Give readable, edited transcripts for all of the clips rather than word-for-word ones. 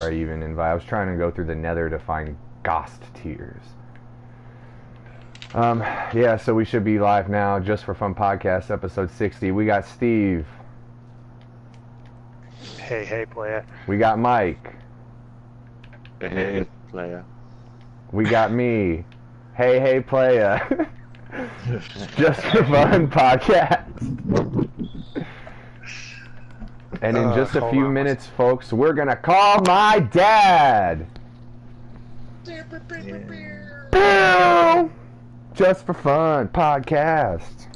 I even invite. I was trying to go through the nether to find ghost tears. Yeah, so we should be live now. Just for Fun Podcast, episode 60. We got Steve. Hey, playa. We got Mike. Hey, playa. We got me. Hey, playa. Just for Fun Podcast. And in just a few minutes, folks, we're gonna call my dad. Yeah. Just for Fun Podcast.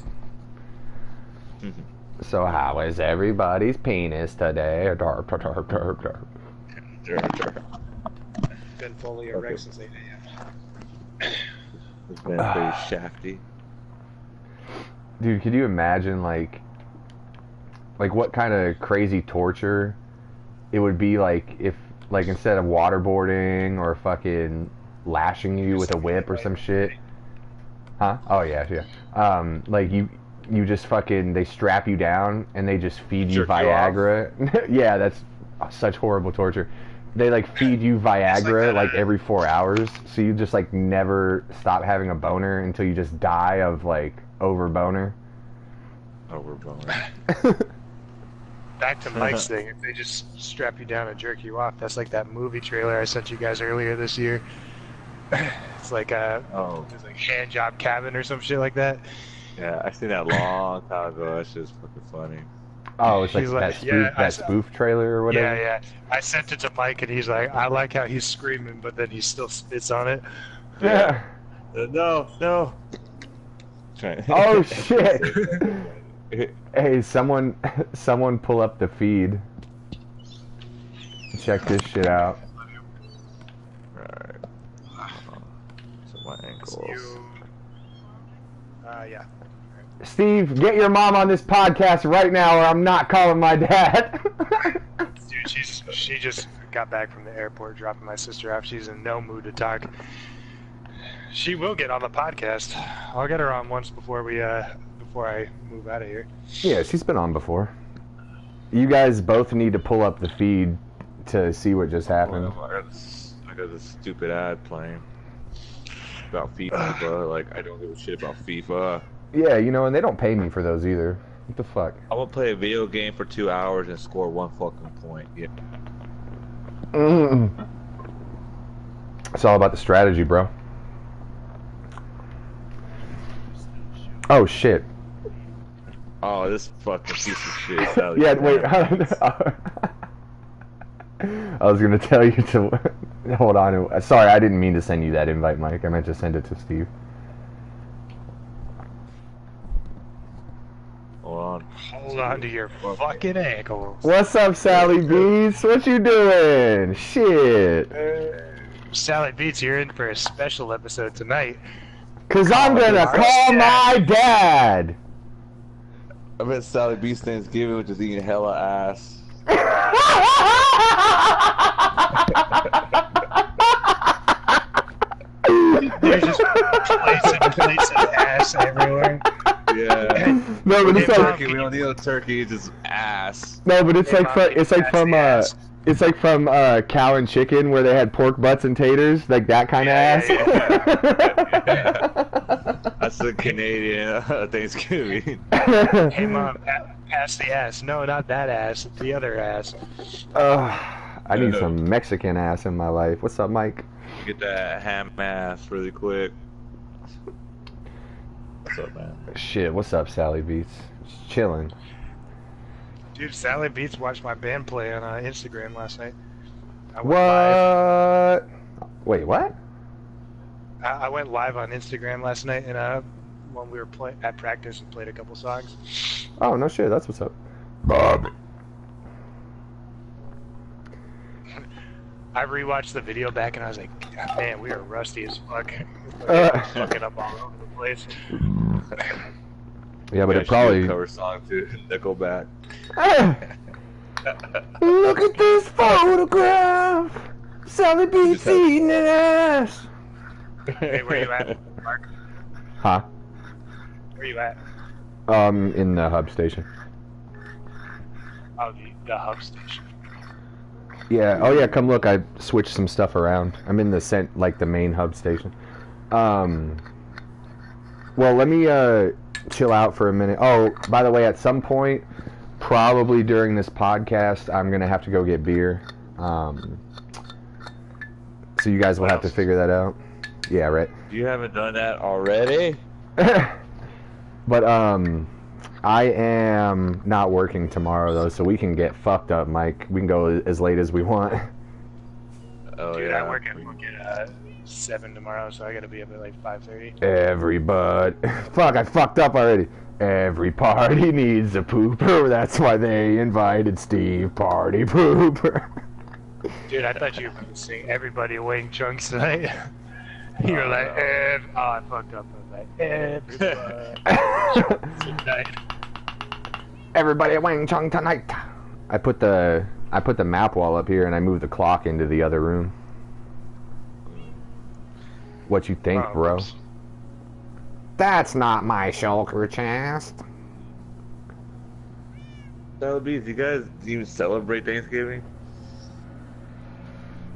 So how is everybody's penis today? Been fully erect since 8 a.m. It's been pretty shafty. Dude, could you imagine like what kind of crazy torture it would be like if like instead of waterboarding or fucking lashing you with a whip or some shit? Huh? Oh yeah. Like you just fucking, they strap you down and they just feed you Viagra. Yeah, that's such horrible torture. They like feed you Viagra like every 4 hours, so you just like never stop having a boner until you just die of like overboner. Back to Mike's thing, if they just strap you down and jerk you off, that's like that movie trailer I sent you guys earlier this year. It's like it's like Hand Job Cabin or some shit like that. Yeah, I seen that long time ago. That's just fucking funny. Oh, it's like that spoof trailer or whatever? Yeah. I sent it to Mike and he's like, I like how he's screaming, but then he still spits on it. Yeah. No. Oh, shit. Hey, someone pull up the feed. Check this shit out. Alright. So my ankles. Yeah. Steve, get your mom on this podcast right now or I'm not calling my dad. Dude, she just got back from the airport dropping my sister off. She's in no mood to talk. She will get on the podcast. I'll get her on once before I move out of here. Yeah, she's been on before. You guys both need to pull up the feed to see what just happened. I got this stupid ad playing about FIFA. Like, I don't give a shit about FIFA. Yeah, and they don't pay me for those either. What the fuck? I will play a video game for 2 hours and score 1 fucking point. Yeah. It's all about the strategy, bro. Oh, shit. Oh, this fucking piece of shit. Yeah, wait. I was going to tell you to... Hold on. Sorry, I didn't mean to send you that invite, Mike. I meant to send it to Steve. Hold on to your fucking ankles. What's up, Sallybeatz? What you doing? Shit. Sallybeatz, you're in for a special episode tonight. Cause I'm gonna call my dad. I bet Sallybeatz Thanksgiving was just eating hella ass. They're just plates of ass everywhere. Yeah. No, but it's like turkey. We don't need no turkey. It's just ass. No, but it's like from Cow and Chicken where they had pork butts and taters, like that kind of ass. Yeah. That's the Canadian Thanksgiving. Hey mom, pass the ass. No, not that ass. The other ass. I need some Mexican ass in my life. What's up, Mike? Get that ham ass really quick. What's up, man? Shit, what's up, Sallybeatz? Just chilling. Dude, Sallybeatz watched my band play on Instagram last night. What? Wait, what? I went live on Instagram last night, and when we were at practice and played a couple songs. Oh, no shit, that's what's up. Bob. I rewatched the video back, and I was like, man, we are rusty as fuck. Fucking up all over the place. Yeah, but it probably... cover song too, Nickelback. Look at this photograph! Sallybeatz eating an ass! Hey, where you at, Mark? Huh? Where you at? In the hub station. Oh, the hub station. Yeah. Oh yeah. Come look. I switched some stuff around. I'm in the main hub station. Well, let me chill out for a minute. Oh, by the way, at some point, probably during this podcast, I'm gonna have to go get beer. So you guys will have to figure that out. Yeah, right. You haven't done that already? But I am not working tomorrow though, so we can get fucked up, Mike. We can go as late as we want. Oh, Dude, yeah. I work at 7 tomorrow, so I gotta be up at like 5:30. Everybody, fuck, I fucked up already. Every party needs a pooper. That's why they invited Steve Party Pooper. Dude, I thought you were going to sing "Everybody Wing Chunks" tonight. You were like, oh, I fucked up. I was like, everybody tonight. Everybody at Wang Chung tonight. I put the map wall up here and I moved the clock into the other room. What you think, bro? Oops. That's not my shulker chest. Sallybeatz, you guys even celebrate Thanksgiving?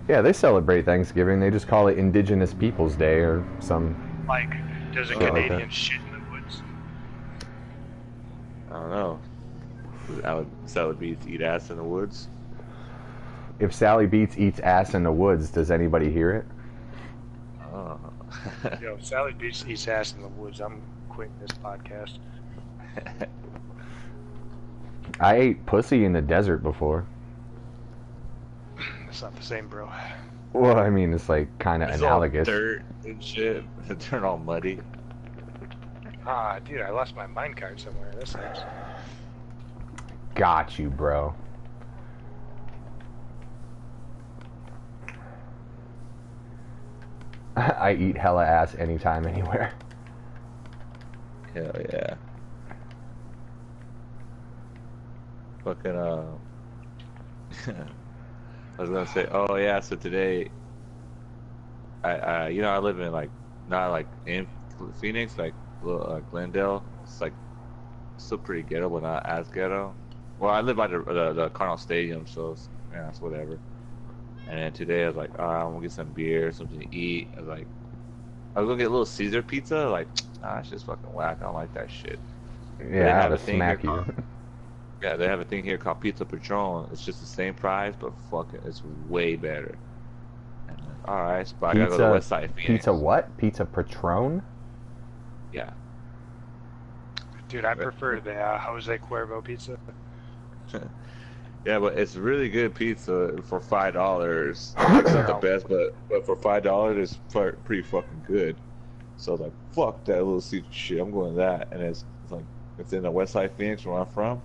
Yeah, they celebrate Thanksgiving. They just call it Indigenous Peoples Day or some. Like, does a Shit like Canadian that. shit in the woods? I don't know. Sallybeatz eat ass in the woods? If Sallybeatz eats ass in the woods, does anybody hear it? Oh. Yo, Sallybeatz eats ass in the woods. I'm quitting this podcast. I ate pussy in the desert before. It's not the same, bro. Well, I mean, it's like kind of It's analogous. all dirt and shit. It turned all muddy. Ah, dude, I lost my minecart somewhere. That sucks. Got you, bro. I eat hella ass anytime, anywhere. Hell yeah. Fucking, I was gonna say, oh yeah, so today, I live in like, not like in Phoenix, like Glendale. It's like still pretty ghetto, but not as ghetto. Well, I live by the Cardinal Stadium, so it's whatever. And then today I was like, I'm gonna get some beer, something to eat. I was gonna get a little Caesar pizza. Like, it's just fucking whack. I don't like that shit. They Yeah, I have have a to thing smack here you. Yeah, they have a thing here called Pizza Patron. It's just the same price, but fucking, it's way better. And then, all right, but I gotta go to the West Side Phoenix. Pizza what? Pizza Patron? Yeah. Dude, I prefer the Jose Cuervo pizza. Yeah, but it's really good pizza for $5. It's not the best, but for $5, it's pretty fucking good. So I was like, fuck that little Caesar shit. I'm going to that, and it's like it's in the West Side Phoenix where I'm from.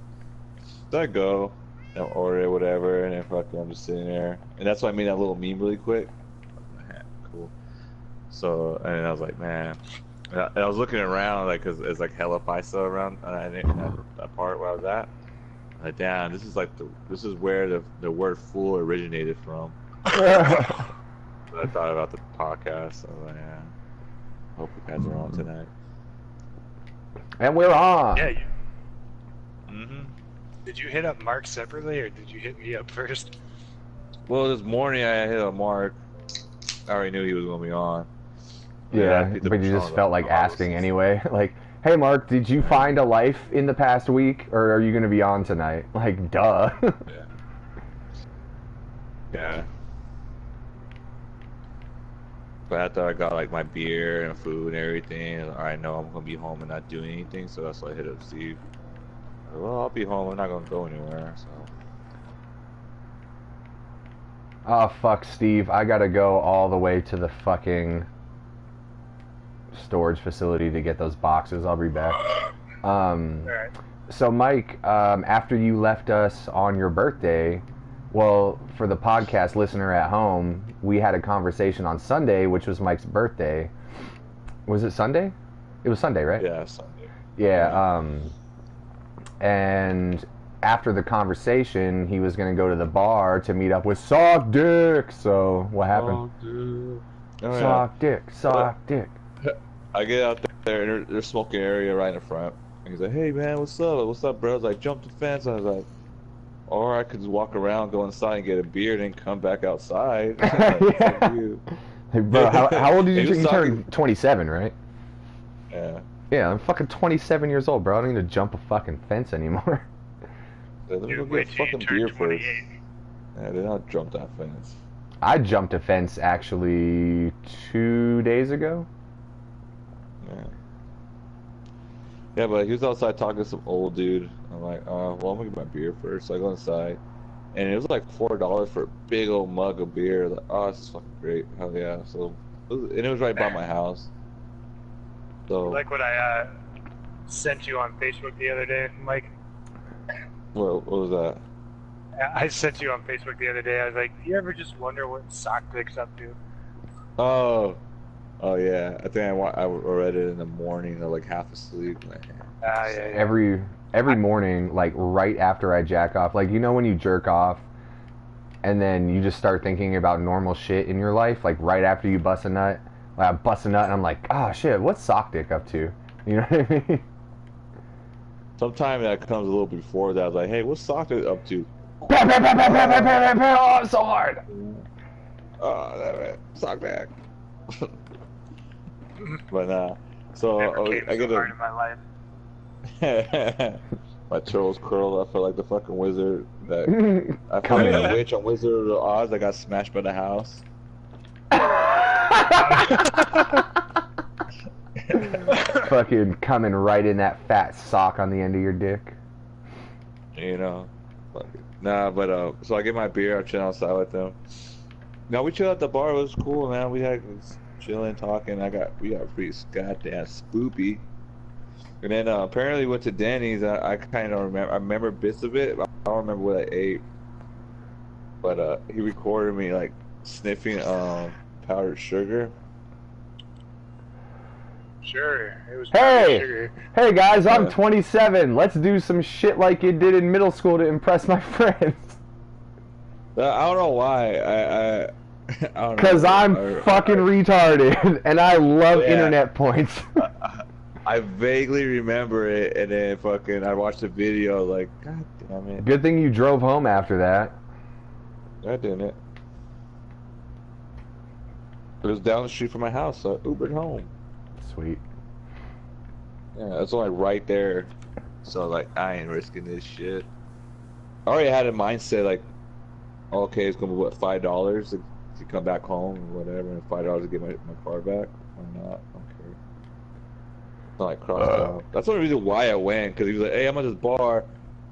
So I go and order whatever, and then fucking I'm just sitting there, and that's why I made that little meme really quick. Cool. So and I was like, man, and I was looking around like, cause it's like hella paisa around that part where I was at. Like, damn, this is where the word fool originated from. So I thought about the podcast. So I was like, yeah, hope you guys are on tonight. And we're on. Yeah. Mhm. Did you hit up Mark separately, or did you hit me up first? Well, this morning I hit up Mark. I already knew he was gonna be on. Yeah, I picked up but the you just phone, felt like oh, asking anyway. Like, hey, Mark, did you find a life in the past week, or are you going to be on tonight? Like, duh. Yeah. But after I got like my beer and food and everything, I know I'm gonna be home and not doing anything, so that's why I hit up Steve. Well, I'll be home. I'm not gonna go anywhere. So. Oh, fuck, Steve. I got to go all the way to the fucking storage facility to get those boxes. I'll be back. Alright. So, Mike, after you left us on your birthday, well, for the podcast listener at home, we had a conversation on Sunday, which was Mike's birthday. Was it Sunday? It was Sunday, right? Yeah, Sunday. Yeah, and after the conversation, he was going to go to the bar to meet up with Sock Dick. So, what happened? Oh, Sock Dick, Sock Dick. I get out there and there's smoking area right in front. And he's like, "Hey man, what's up? What's up, bro?" I was like, "Jump the fence." I was like, or I could just walk around, go inside, and get a beer, and then come back outside. Yeah. Hey, bro, how old did you He was turn? 27, right? Yeah. Yeah, I'm fucking 27 years old, bro. I don't need to jump a fucking fence anymore. Let me Dude, go wait get till you fucking turn beer first. 28. Yeah, then I'll jump that fence. I jumped a fence actually 2 days ago. Yeah. Yeah, but he was outside talking to some old dude. I'm like, well, I'm gonna get my beer first. So I go inside, and it was like $4 for a big old mug of beer. Like, oh, this is fucking great. Hell yeah. So, and it was right by my house. So, Like what I sent you on Facebook the other day, Mike. what was that? I sent you on Facebook the other day. I was like, "Do you ever just wonder what Sock Dick's up to?" Oh, yeah. I think I read it in the morning, or like half asleep. Like, Yeah. Every morning, like right after I jack off, like you know when you jerk off, and then you just start thinking about normal shit in your life, like right after you bust a nut. Like I bust a nut, and I'm like, oh shit, what's Sock Dick up to? You know what I mean? sometimes that comes a little before that. I was like, hey, what's Sock Dick up to? Oh, I'm so hard. Oh, that man, Sock Dick. But so Never came I so get hard in my life. my toes curled up. I felt like the fucking wizard that I felt like a witch on Wizard of Oz that got smashed by the house. Fucking coming right in that fat sock on the end of your dick. You know, fuck it. Nah, but so I get my beer. I chill outside with them. No, we chilled at the bar. It was cool, man. We had chilling, talking. We got pretty goddamn spoopy. And then apparently went to Denny's. I kind of remember. I remember bits of it. But I don't remember what I ate. But he recorded me like sniffing powdered sugar. Sure, it was probably sugar. Hey guys, I'm 27. Let's do some shit like you did in middle school to impress my friends. I don't know why. I don't know. Because I'm fucking retarded and I love internet points. I vaguely remember it, and then fucking I watched the video like, god damn it. Good thing you drove home after that. I didn't. It was down the street from my house, so I Ubered home. Sweet. Yeah, it's only right there. So like, I ain't risking this shit. I already had a mindset like, okay, it's gonna be what, $5 to come back home or whatever, and $5 to get my car back. Why not? I don't care. It's not like crossed out. That's the only reason why I went, because he was like, hey, I'm at this bar,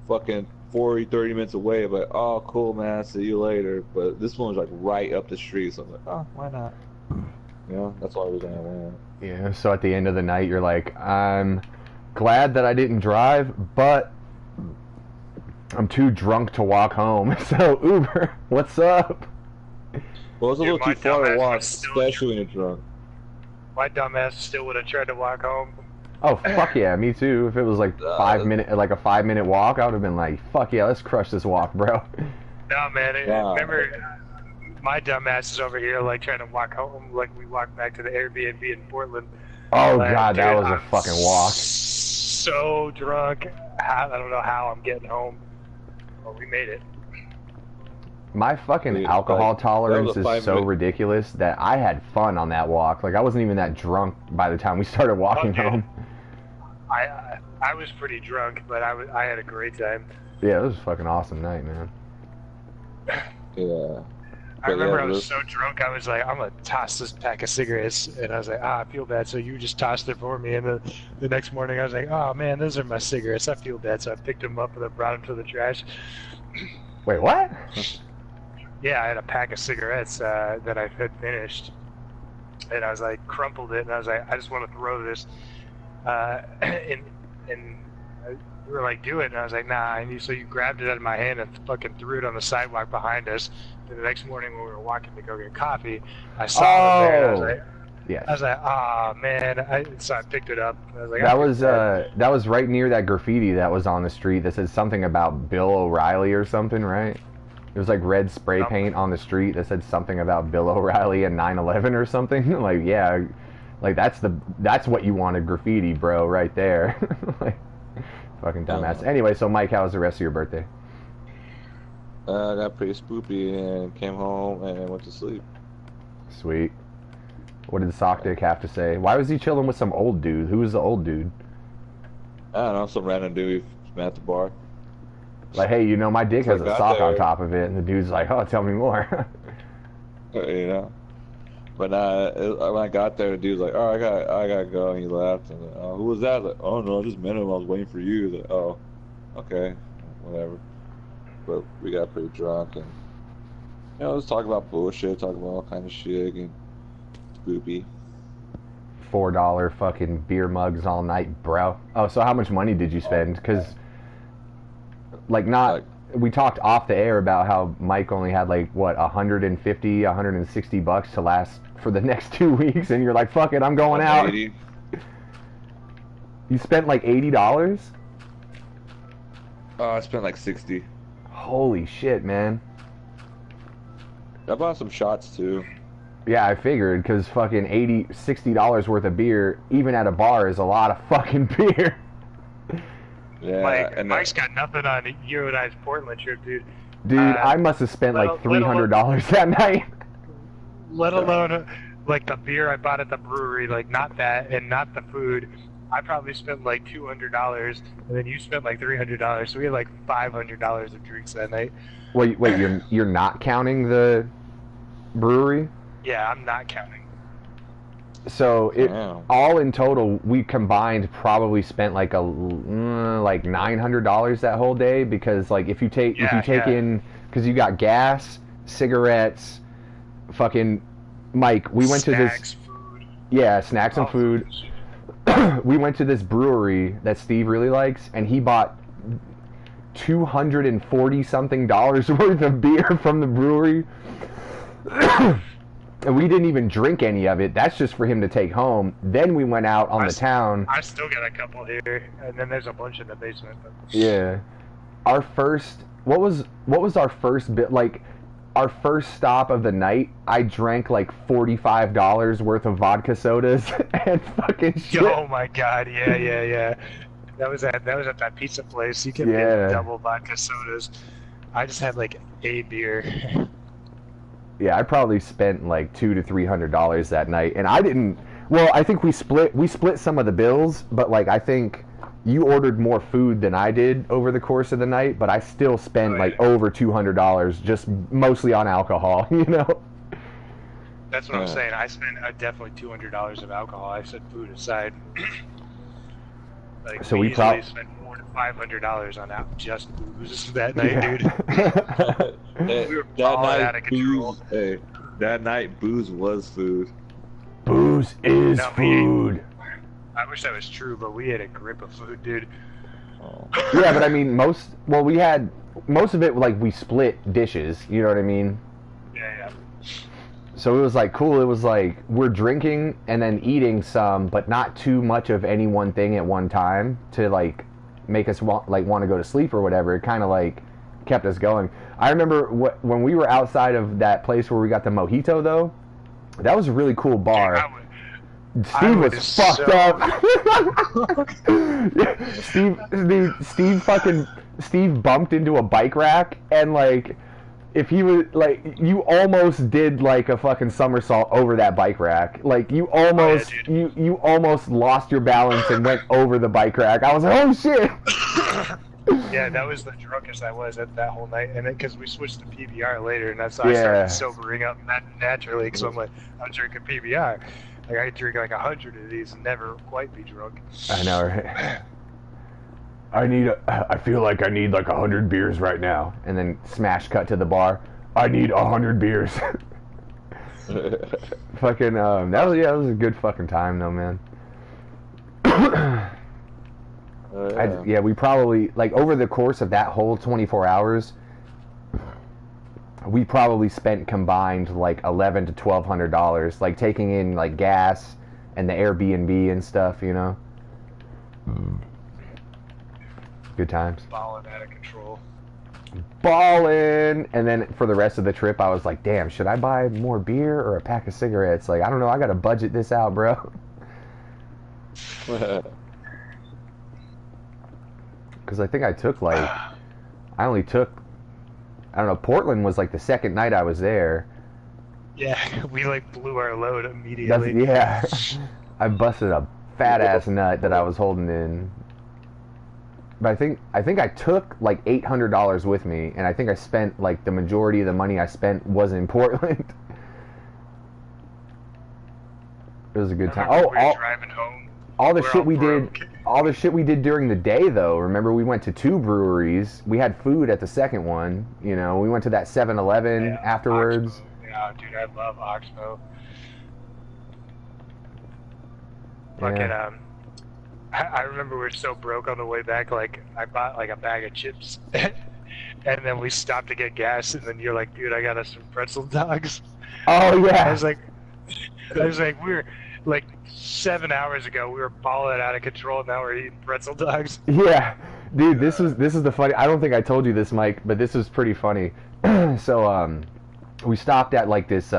fucking 30 minutes away. But oh, cool, man. See you later. But this one was like right up the street, so I was like, oh, why not? You know, that's the only reason I went. Yeah, so at the end of the night, you're like, I'm glad that I didn't drive, but I'm too drunk to walk home. So, Uber, what's up? Well, it's a little too far to walk, especially when you're drunk. My dumbass still would have tried to walk home. Oh, fuck yeah, me too. If it was like a 5 minute walk, I would have been like, fuck yeah, let's crush this walk, bro. No, man, remember... My dumbass is over here, like, trying to walk home, like, we walked back to the Airbnb in Portland. Oh, like, God, dude, that was a fucking walk. So drunk. I don't know how I'm getting home. Well, we made it. My fucking alcohol tolerance is so ridiculous that I had fun on that walk. Like, I wasn't even that drunk by the time we started walking home. I was pretty drunk, but I had a great time. Yeah, it was a fucking awesome night, man. Yeah. I remember I was so drunk, I was like, I'm going to toss this pack of cigarettes. And I was like, I feel bad. So you just tossed it for me. And the next morning, I was like, oh, man, those are my cigarettes. I feel bad. So I picked them up and I brought them to the trash. Wait, what? Yeah, I had a pack of cigarettes that I had finished. And I was like, crumpled it. And I was like, I just want to throw this. And you were like, do it. And I was like, nah. And so you grabbed it out of my hand and fucking threw it on the sidewalk behind us. And the next morning when we were walking to go get coffee, I saw it there. And I was like, yes. I was like, oh, man. So I picked it up. I was like, that was right near that graffiti that was on the street that said something about Bill O'Reilly or something, right? It was like red spray paint on the street that said something about Bill O'Reilly and 9/11 or something. Like, yeah, like that's what you wanted graffiti, bro, right there. Like, fucking dumbass. Anyway, so Mike, how was the rest of your birthday? I got pretty spoopy and came home and went to sleep. Sweet. What did the sock dick have to say? Why was he chilling with some old dude? Who was the old dude? I don't know, some random dude met at the bar. Like, hey, you know, my dick So I has a got sock on there. top of it. And the dude's like, oh, tell me more. You know. But when I got there, the dude's like, "Oh, I gotta go," and he left. And who was that? I was like, "Oh no, I just met him. I was waiting for you." He's like, "Oh, okay, whatever." But we got pretty drunk and let's talk about bullshit, talk about all kind of shit, and spoopy. $4 fucking beer mugs all night, bro. Oh, so how much money did you spend? Because, we talked off the air about how Mike only had like what 150, 160 bucks to last for the next 2 weeks, and you're like, fuck it, I'm going out. 180. You spent like $80? Oh, I spent like 60. Holy shit, man. I bought some shots too. Yeah, I figured, because fucking $60 worth of beer, even at a bar, is a lot of fucking beer. Yeah, Mike's got nothing on you and I's Portland trip, dude. Dude, I must have spent like $300 that night. Let alone like the beer I bought at the brewery, like not that and not the food. I probably spent like $200, and then you spent like $300. So we had like $500 of drinks that night. Wait, you're not counting the brewery? Yeah, I'm not counting. So Wow. all in total, we combined probably spent like like $900 that whole day, because like if you take in, because you got gas, cigarettes, fucking Mike. We went Snacks, to this. food. Yeah, snacks and food. We went to this brewery that Steve really likes, and he bought $240 something worth of beer from the brewery. And we didn't even drink any of it. That's just for him to take home. Then we went out on the town. I still got a couple here, and then there's a bunch in the basement. Yeah. Our first, what was our first bit, like, our first stop of the night, I drank like $45 worth of vodka sodas and fucking shit. Oh my god, yeah. That was at that pizza place. You can get double vodka sodas. I just had like a beer. Yeah, I probably spent like $200 to $300 that night, and I didn't. Well, I think we split some of the bills, but like I think you ordered more food than I did over the course of the night, but I still spent like over $200 just mostly on alcohol, you know. That's what I'm saying. I spent definitely $200 of alcohol. I set food aside. Like, so we probably spent $400 to $500 on just booze that night, dude. We were balling out of control. That night, booze was food. Booze is food. I wish that was true, but we had a grip of food, dude. Oh. Yeah, but I mean, we had most of it, like, we split dishes, you know what I mean? Yeah. So it was like cool. It was like we're drinking and then eating some, but not too much of any one thing at one time to like make us want to go to sleep or whatever. It kind of like kept us going. I remember when we were outside of that place where we got the mojito though. That was a really cool bar. Steve was fucked up. Steve bumped into a bike rack, and like if he was like, you almost did like a fucking somersault over that bike rack. Like you almost you almost lost your balance and went over the bike rack. I was like, oh shit. Yeah, that was the drunkest I was at that whole night, and because we switched to PBR later, and that's how I started sobering up naturally. Because I'm like, I'm drinking PBR. Like I drink like 100 of these and never quite be drunk. I know, right? I feel like I need like 100 beers right now, and then smash cut to the bar. I need 100 beers. Fucking that was a good fucking time though, man. We probably, like, over the course of that whole 24 hours, we probably spent combined like $1,100 to $1,200, like taking in like gas and the Airbnb and stuff, you know. Good times. Balling out of control. Ballin'! And then for the rest of the trip, I was like, damn, should I buy more beer or a pack of cigarettes? Like, I don't know, I gotta budget this out, bro. Because I think I only took I don't know, Portland was like the second night I was there. Yeah, we like blew our load immediately. Yeah. I busted a fat ass nut that I was holding in. But I think I took like $800 with me, and I think I spent like the majority of the money I spent was in Portland. It was a good time. We were driving home. All the shit we did, all the shit we did during the day though. Remember, we went to 2 breweries. We had food at the second one. You know, we went to that 7-Eleven afterwards. Oxbow. Yeah, dude, I love Oxbow. Fucking I remember we were so broke on the way back. Like I bought like a bag of chips, and then we stopped to get gas. And then you're like, dude, I got us some pretzel dogs. Oh yeah. I was like, we were like 7 hours ago. We were balling out of control. Now we're eating pretzel dogs. Yeah, dude, this is the funny. I don't think I told you this, Mike, but this was pretty funny. So we stopped at like this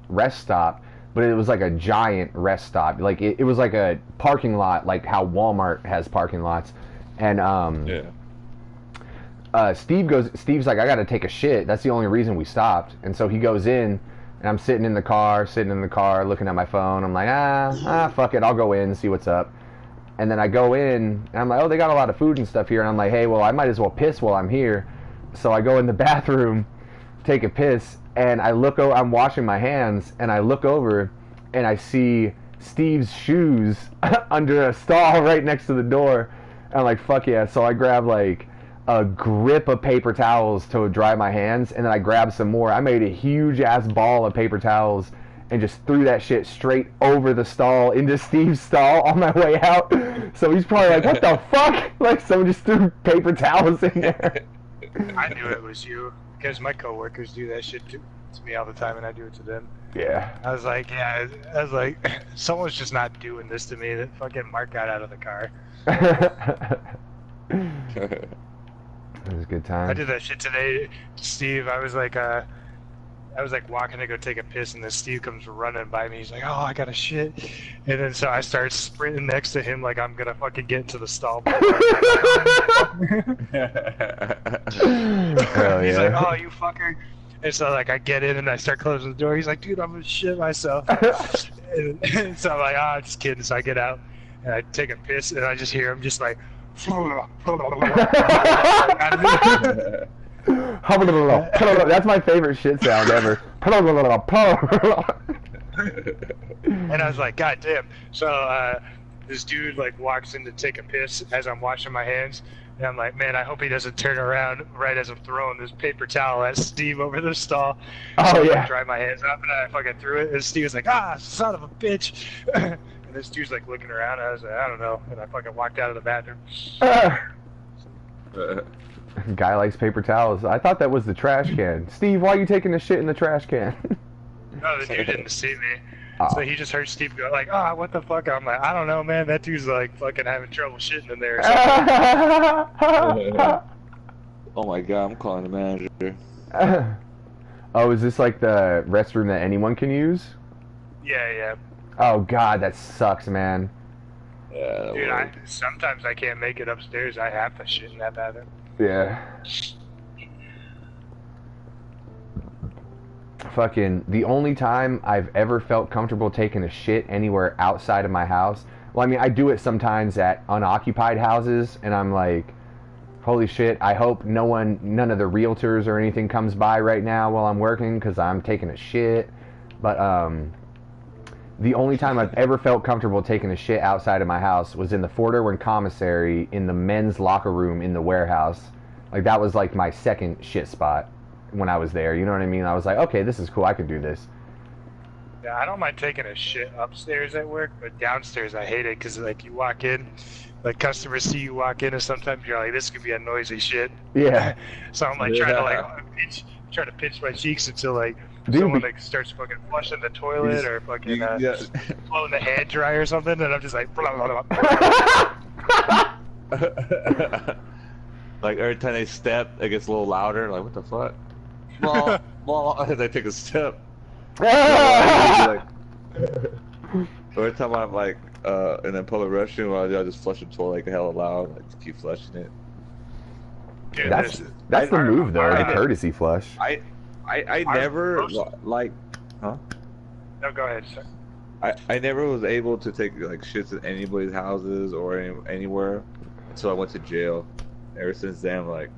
rest stop. But it was like a giant rest stop. Like it was like a parking lot, like how Walmart has parking lots. And Steve's like, I gotta take a shit. That's the only reason we stopped. And so he goes in, and I'm sitting in the car, looking at my phone. I'm like, fuck it, I'll go in and see what's up. And then I go in, and I'm like, oh, they got a lot of food and stuff here. And I'm like, hey, well, I might as well piss while I'm here. So I go in the bathroom, take a piss, and I'm washing my hands, and I look over, and I see Steve's shoes under a stall right next to the door. And I'm like, fuck yeah. So I grab like a grip of paper towels to dry my hands, and then I grabbed some more. I made a huge ass ball of paper towels and just threw that shit straight over the stall into Steve's stall on my way out. So he's probably like, what the fuck? Like someone just threw paper towels in there. I knew it was you. Because my coworkers do that shit to me all the time, and I do it to them. Yeah. I was like, someone's just not doing this to me. That fucking Mark got out of the car. It was a good time. I did that shit today, Steve. I was like walking to go take a piss, and then Steve comes running by me. He's like, oh, I got a shit. And then so I start sprinting next to him like I'm gonna fucking get into the stall. He's like, oh, you fucker. And so like I get in and I start closing the door. He's like, dude, I'm gonna shit myself. and so I'm like, oh, just kidding. So I get out and I take a piss, and I just hear him just like That's my favorite shit sound ever. And I was like, God damn. So this dude like walks in to take a piss as I'm washing my hands, and I'm like, man, I hope he doesn't turn around right as I'm throwing this paper towel at Steve over the stall. So I dry my hands up, and I fucking threw it, and Steve was like, ah, son of a bitch. And this dude's like looking around, and I was like, I don't know, and I fucking walked out of the bathroom. Guy likes paper towels. I thought that was the trash can. Steve, why are you taking the shit in the trash can? No, the dude didn't see me. So he just heard Steve go like, what the fuck? I'm like, I don't know, man. That dude's like fucking having trouble shitting in there or something. Oh my god, I'm calling the manager. Oh, is this like the restroom that anyone can use? Yeah. Oh god, that sucks, man. Yeah, dude, sometimes I can't make it upstairs. I have to shit in that bathroom. Yeah. Fucking, the only time I've ever felt comfortable taking a shit anywhere outside of my house, well, I mean, I do it sometimes at unoccupied houses, and I'm like, holy shit, I hope none of the realtors or anything comes by right now while I'm working, because I'm taking a shit. But, the only time I've ever felt comfortable taking a shit outside of my house was in the Fort Irwin commissary in the men's locker room in the warehouse. Like, that was like my second shit spot when I was there, you know what I mean? I was like, okay, this is cool, I can do this. Yeah, I don't mind taking a shit upstairs at work, but downstairs I hate it, because like you walk in, like customers see you walk in, and sometimes you're like, this could be a noisy shit. Yeah. So I'm like trying to pinch my cheeks until like someone like starts fucking flushing the toilet or fucking blowing the hand dryer or something, and I'm just like blah, blah, blah. Like every time they step, it gets a little louder. Like, what the fuck? Well, as I take a step. Every time I'm like in a public restroom, I'll just flush the toilet like hella loud. Like, just keep flushing it. Dude, That's this- that's the move though, the I- courtesy flush. I never like, huh? No, go ahead, sir. I never was able to take like shits at anybody's houses or anywhere until I went to jail. Ever since then, I'm like,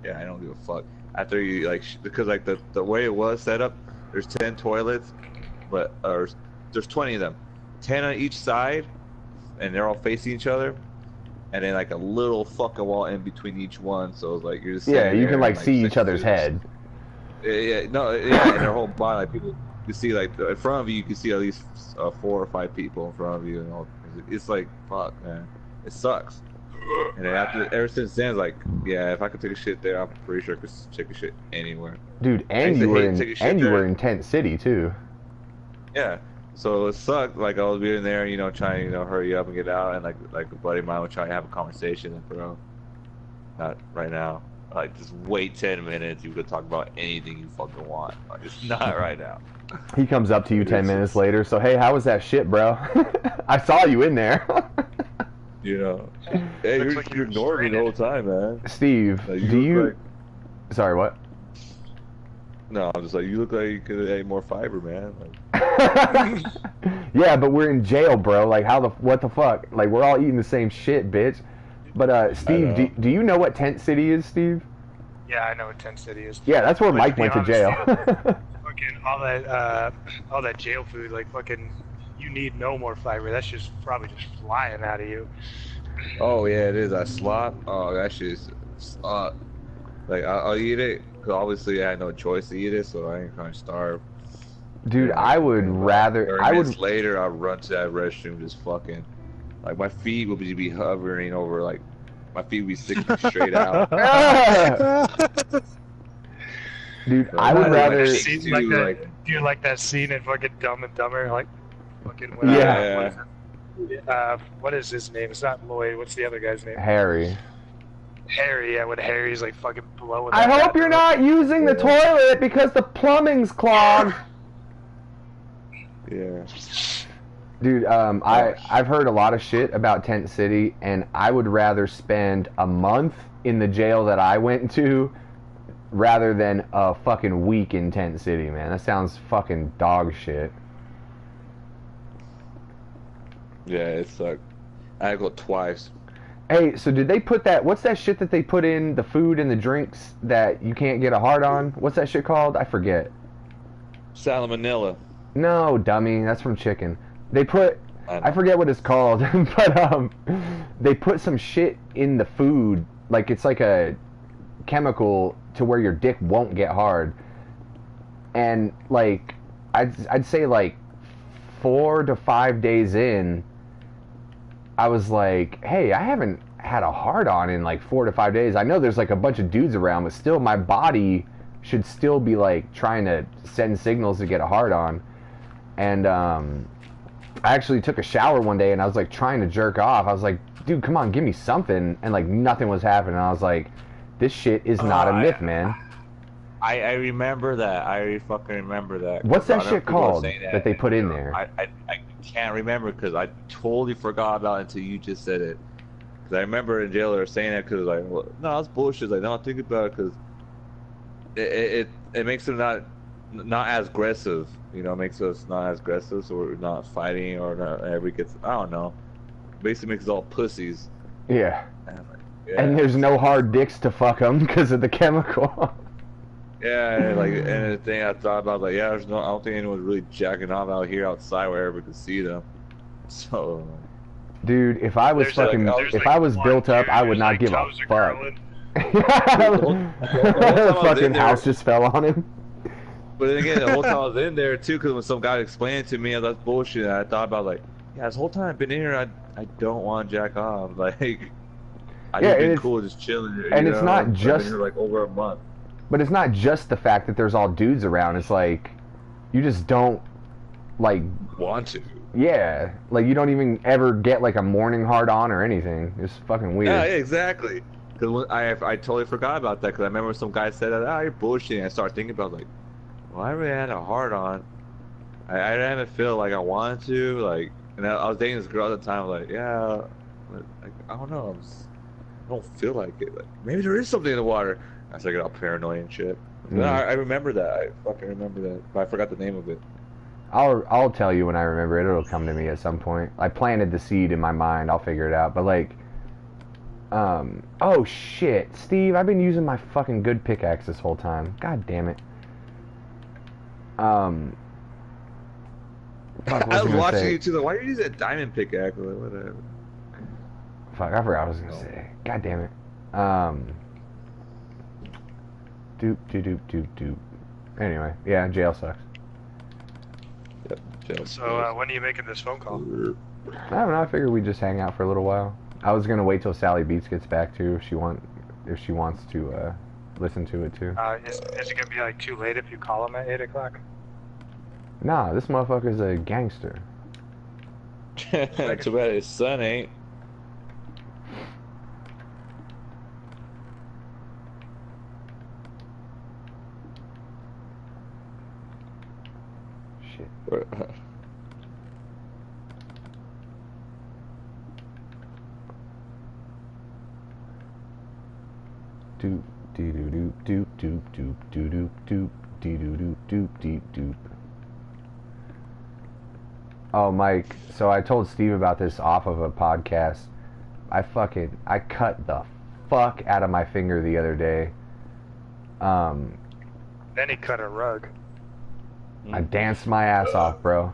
yeah, I don't give a fuck. After you like, because like the way it was set up, there's 10 toilets, but there's 20 of them, 10 on each side, and they're all facing each other, and then like a little fucking wall in between each one. So it's like you're just Yeah, you can like and, see six each other's dudes. head. Yeah, no, yeah, and their whole body. Like people, you see like in front of you, you can see at least 4 or 5 people in front of you, and all. It's like fuck, man, it sucks. And then ever since then, it's like, yeah, if I could take a shit there, I'm pretty sure I could take a shit anywhere. Dude, I and used you to were hate in taking shit there. Tent City too. Yeah, so it sucked. Like I was being there, trying to hurry up and get out, and like a buddy of mine would try to have a conversation, and bro, not right now. Like just wait 10 minutes. You could talk about anything you fucking want. Like, it's not right now. He comes up to you 10 minutes later. So hey, how was that shit, bro? I saw you in there. Hey, Looks you're, like you're you're ignoring me the whole time, man. Steve, Like, do you? look Sorry, what? No, I'm just like, you look like you could have ate more fiber, man. Like, Yeah, but we're in jail, bro. Like, what the fuck? Like, we're all eating the same shit, bitch. But Steve, do you know what Tent City is, Steve? Yeah, I know what Tent City is. Yeah, that's where But Mike be went to honest, jail. Fucking all that jail food, like fucking, you need no more fiber. That's just probably just flying out of you. oh yeah, it is that slop. Oh, that shit is like I'll eat it because obviously I had no choice to eat it, so I ain't gonna starve. Dude, And, I would and, rather. 30 I minutes would. later, I'll run to that restroom, just fucking, like my feet would be hovering over, like my feet would be sticking straight out. Dude, So I would I'd rather. like Scene to, like that, like- do you like that scene in fucking Dumb and Dumber? Like, fucking when Yeah. what is his name? It's not Lloyd. What's the other guy's name? Harry. Harry. Yeah, when Harry's like fucking blowing. I that hope you're bathroom. not using the toilet because the plumbing's clogged. Yeah. Dude, I've heard a lot of shit about Tent City, and I would rather spend a month in the jail that I went to rather than a fucking week in Tent City, man. That sounds fucking dog shit. Yeah, it sucked. I had to go twice. Hey, so did they put that, what's that shit that they put in the food and the drinks that you can't get a hard on? What's that shit called? I forget. Salmonella. No, dummy, that's from chicken. They put, I forget what it's called, but they put some shit in the food, like it's like a chemical to where your dick won't get hard. And like, I'd say like 4 to 5 days in, I was like, hey, I haven't had a hard on in like 4 to 5 days. I know there's like a bunch of dudes around, but still my body should still be like trying to send signals to get a hard on. And I actually took a shower one day and I was like trying to jerk off. I was like, dude, come on, give me something. And like nothing was happening. I was like, this shit is not a myth, man. I remember that. I fucking remember that. What's that I remember shit people called saying that they put in there? I can't remember because I totally forgot about it until you just said it. Because I remember in jail they were saying that because like, well, no, that's bullshit. Like, no, think about it because it makes them not as aggressive. You know, makes us not as aggressive, so we're not fighting or not ever gets. I don't know. Basically, makes us all pussies. Yeah. And, I'm like, yeah. And there's no hard dicks to fuck them because of the chemical. Yeah, and like, and the thing I thought about, like, yeah, I don't think anyone's really jacking off out here outside where everyone can see them. So, Dude, if I was There's fucking, like- there's if like I was one built up, dude I would who's, not like, give a toes are fuck. curling. I was Fucking in there- house just fell on him. but then again, the whole time I was in there too, because when some guy explained it to me, that's bullshit. And I thought about like, yeah, this whole time I've been in here, I don't want to jack off. Like, I Yeah, just been it's- cool, just chilling. You and it's know? not I've just- been here like over a month. But it's not just the fact that there's all dudes around. It's like, you just don't, like, Want to? yeah, like you don't even ever get like a morning hard on or anything. It's fucking weird. Yeah, exactly. Because I totally forgot about that. Because I remember some guy said that, you're bullshitting. I started thinking about like, well, I really had a hard on. I didn't feel like I wanted to. Like, and I was dating this girl at the time. Like, yeah, but, like, I don't know. I'm don't feel like it. Like maybe there is something in the water. I started getting all paranoid and shit. But I remember that. I fucking remember that. But I forgot the name of it. I'll tell you when I remember it. It'll come to me at some point. I planted the seed in my mind. I'll figure it out. But like, oh shit, Steve, I've been using my fucking good pickaxe this whole time. God damn it. Fuck, I was watching you too. Why are you using a diamond pickaxe? Or whatever. Fuck, I forgot what I was gonna say. God damn it. Doop. Anyway, yeah, jail sucks. Yep, jail So, when are you making this phone call? I don't know. I figured we'd just hang out for a little while. I was gonna wait till Sallybeatz gets back too, if she wants to listen to it too. Is it gonna be like too late if you call him at 8 o'clock? Nah, this motherfucker's a gangster. Too bad his son ain't. Shit. Doop dee doo doop doop doop doop doop dee doo doop doop. Oh, Mike, so I told Steve about this off of a podcast. I cut the fuck out of my finger the other day. Then he cut a rug. I danced my ass off, bro.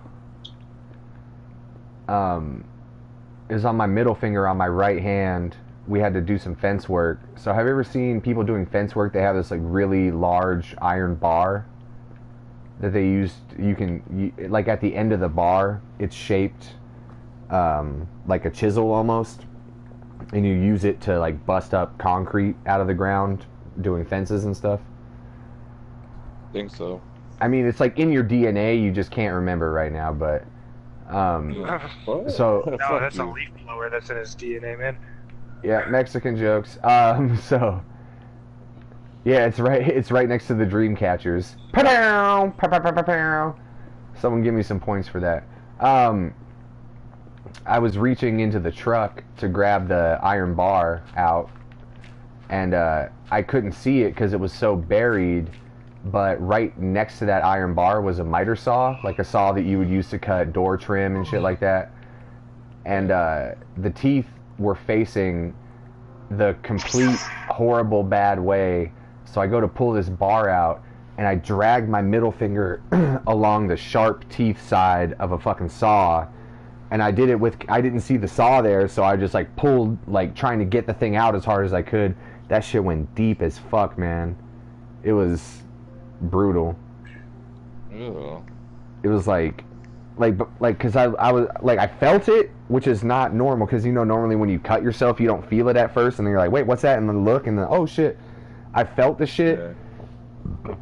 It was on my middle finger on my right hand. We had to do some fence work. So have you ever seen people doing fence work? They have this like really large iron bar that they used. Like at the end of the bar, it's shaped like a chisel almost, and you use it to like bust up concrete out of the ground doing fences and stuff. I think so. I mean, it's like in your DNA, you just can't remember right now, but so no, that's a leaf blower that's in his DNA, man. Yeah, Mexican jokes. So yeah, it's right next to the dream catchers. Pa-pow, pa-pow. Someone give me some points for that. I was reaching into the truck to grab the iron bar out, and I couldn't see it because it was so buried. But right next to that iron bar was a miter saw, like a saw that you would use to cut door trim and shit like that. And the teeth were facing the complete horrible bad way. So I go to pull this bar out, and I drag my middle finger along the sharp teeth side of a fucking saw. And I did it I didn't see the saw there, so I just like pulled, like trying to get the thing out as hard as I could. That shit went deep as fuck, man. It was brutal. Ew. It was like because I was like, I felt it, which is not normal, because normally when you cut yourself you don't feel it at first, and then you're like, wait, what's that? And then look, and then oh shit, I felt the shit. Yeah.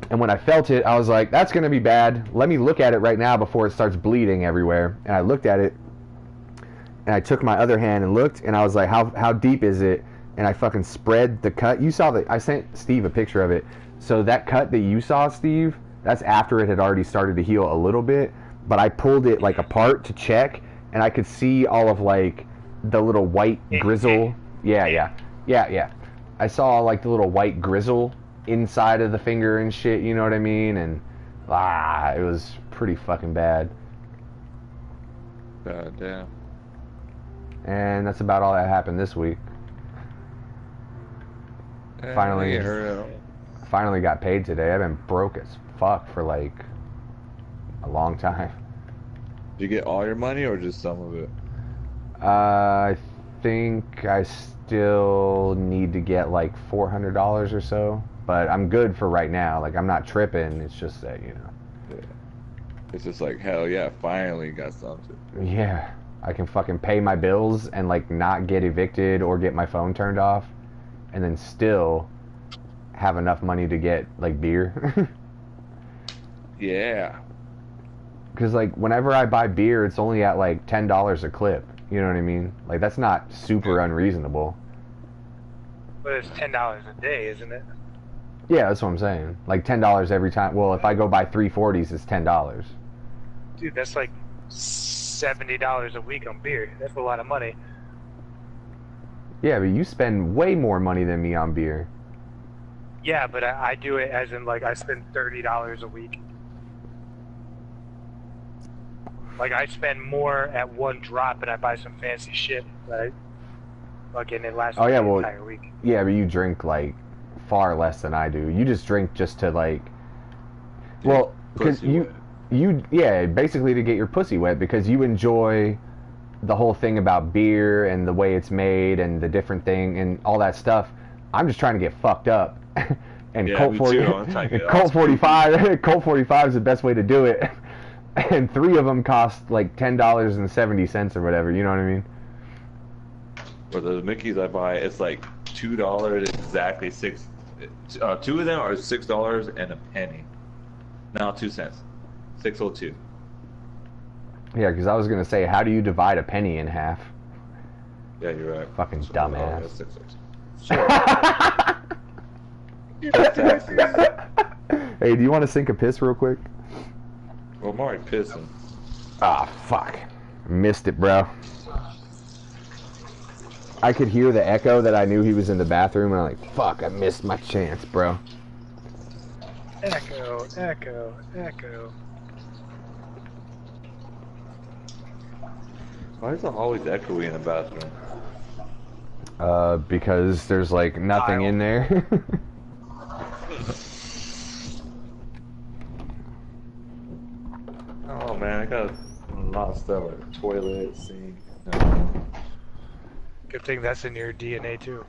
And when I felt it, I was like, that's gonna be bad, let me look at it right now before it starts bleeding everywhere. And I looked at it, and I took my other hand and looked, and I was like, how deep is it? And I fucking spread the cut. You saw I sent Steve a picture of it. So that cut that you saw, Steve, that's after it had already started to heal a little bit. But I pulled it like apart to check, and I could see all of like the little white grizzle. Yeah. I saw like the little white grizzle inside of the finger and shit, you know what I mean? And it was pretty fucking bad. God damn. And that's about all that happened this week. Finally got paid today. I've been broke as fuck for like a long time. Did you get all your money or just some of it? I think I still need to get like $400 or so, but I'm good for right now. Like, I'm not tripping. It's just that, Yeah. It's just like, hell yeah, finally got something. Yeah. I can fucking pay my bills and like not get evicted or get my phone turned off, and then still have enough money to get like beer. Yeah. Because like whenever I buy beer, it's only at like $10 a clip. You know what I mean? Like, that's not super unreasonable. But it's $10 a day, isn't it? Yeah, that's what I'm saying. Like $10 every time. Well, if I go buy 340s, it's $10. Dude, that's like $70 a week on beer. That's a lot of money. Yeah, but you spend way more money than me on beer. Yeah, but I do it as in like I spend $30 a week. Like I spend more at one drop, and I buy some fancy shit, right? Fucking it lasts Oh yeah, the well, entire week. yeah, but you drink like far less than I do. You just drink just to like, well, because Pussy you yeah, basically to get your pussy wet because you enjoy the whole thing about beer and the way it's made and the different thing and all that stuff. I'm just trying to get fucked up. And Yeah, Colt me 40, too. I'm trying to get Colt all 45, Colt 45 is the best way to do it. And 3 of them cost like $10.70 or whatever. You know what I mean? For the Mickeys I buy, it's like $2 exactly 6. 2 of them are $6 and a penny. No, 2 cents. 6.02. Yeah, because I was gonna say, how do you divide a penny in half? Yeah, you're right. Fucking So, dumbass. that's 6 cents. Hey, do you want to sink a piss real quick? Well, I'm already pissing. Ah, fuck. Missed it, bro. I could hear the echo that I knew he was in the bathroom, and I'm like, fuck, I missed my chance, bro. Echo, echo, echo. Why is it always echoey in the bathroom? Because there's like nothing in there. Oh man, I got a lot of stuff like toilet, sink. No. Good thing that's in your DNA too.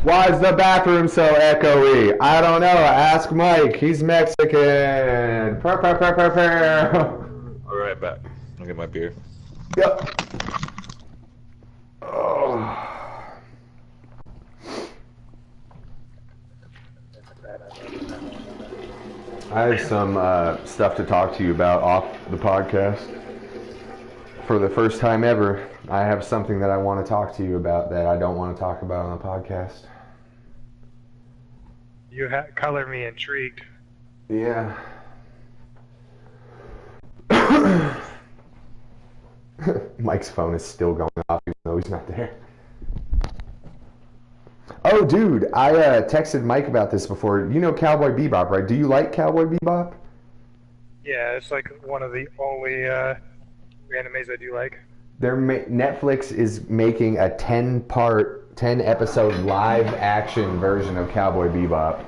Why is the bathroom so echoey? I don't know. Ask Mike. He's Mexican. Purr, purr, purr, purr, purr. All right, back. I'll get my beer. Yep. Oh. I have some stuff to talk to you about off the podcast. For the first time ever, I have something that I want to talk to you about that I don't want to talk about on the podcast. You color me intrigued. Yeah. Mike's phone is still going off even though he's not there. Oh, dude, I texted Mike about this before. You know Cowboy Bebop, right? Do you like Cowboy Bebop? Yeah, it's like one of the only animes I do like. Netflix is making a 10-episode live action version of Cowboy Bebop.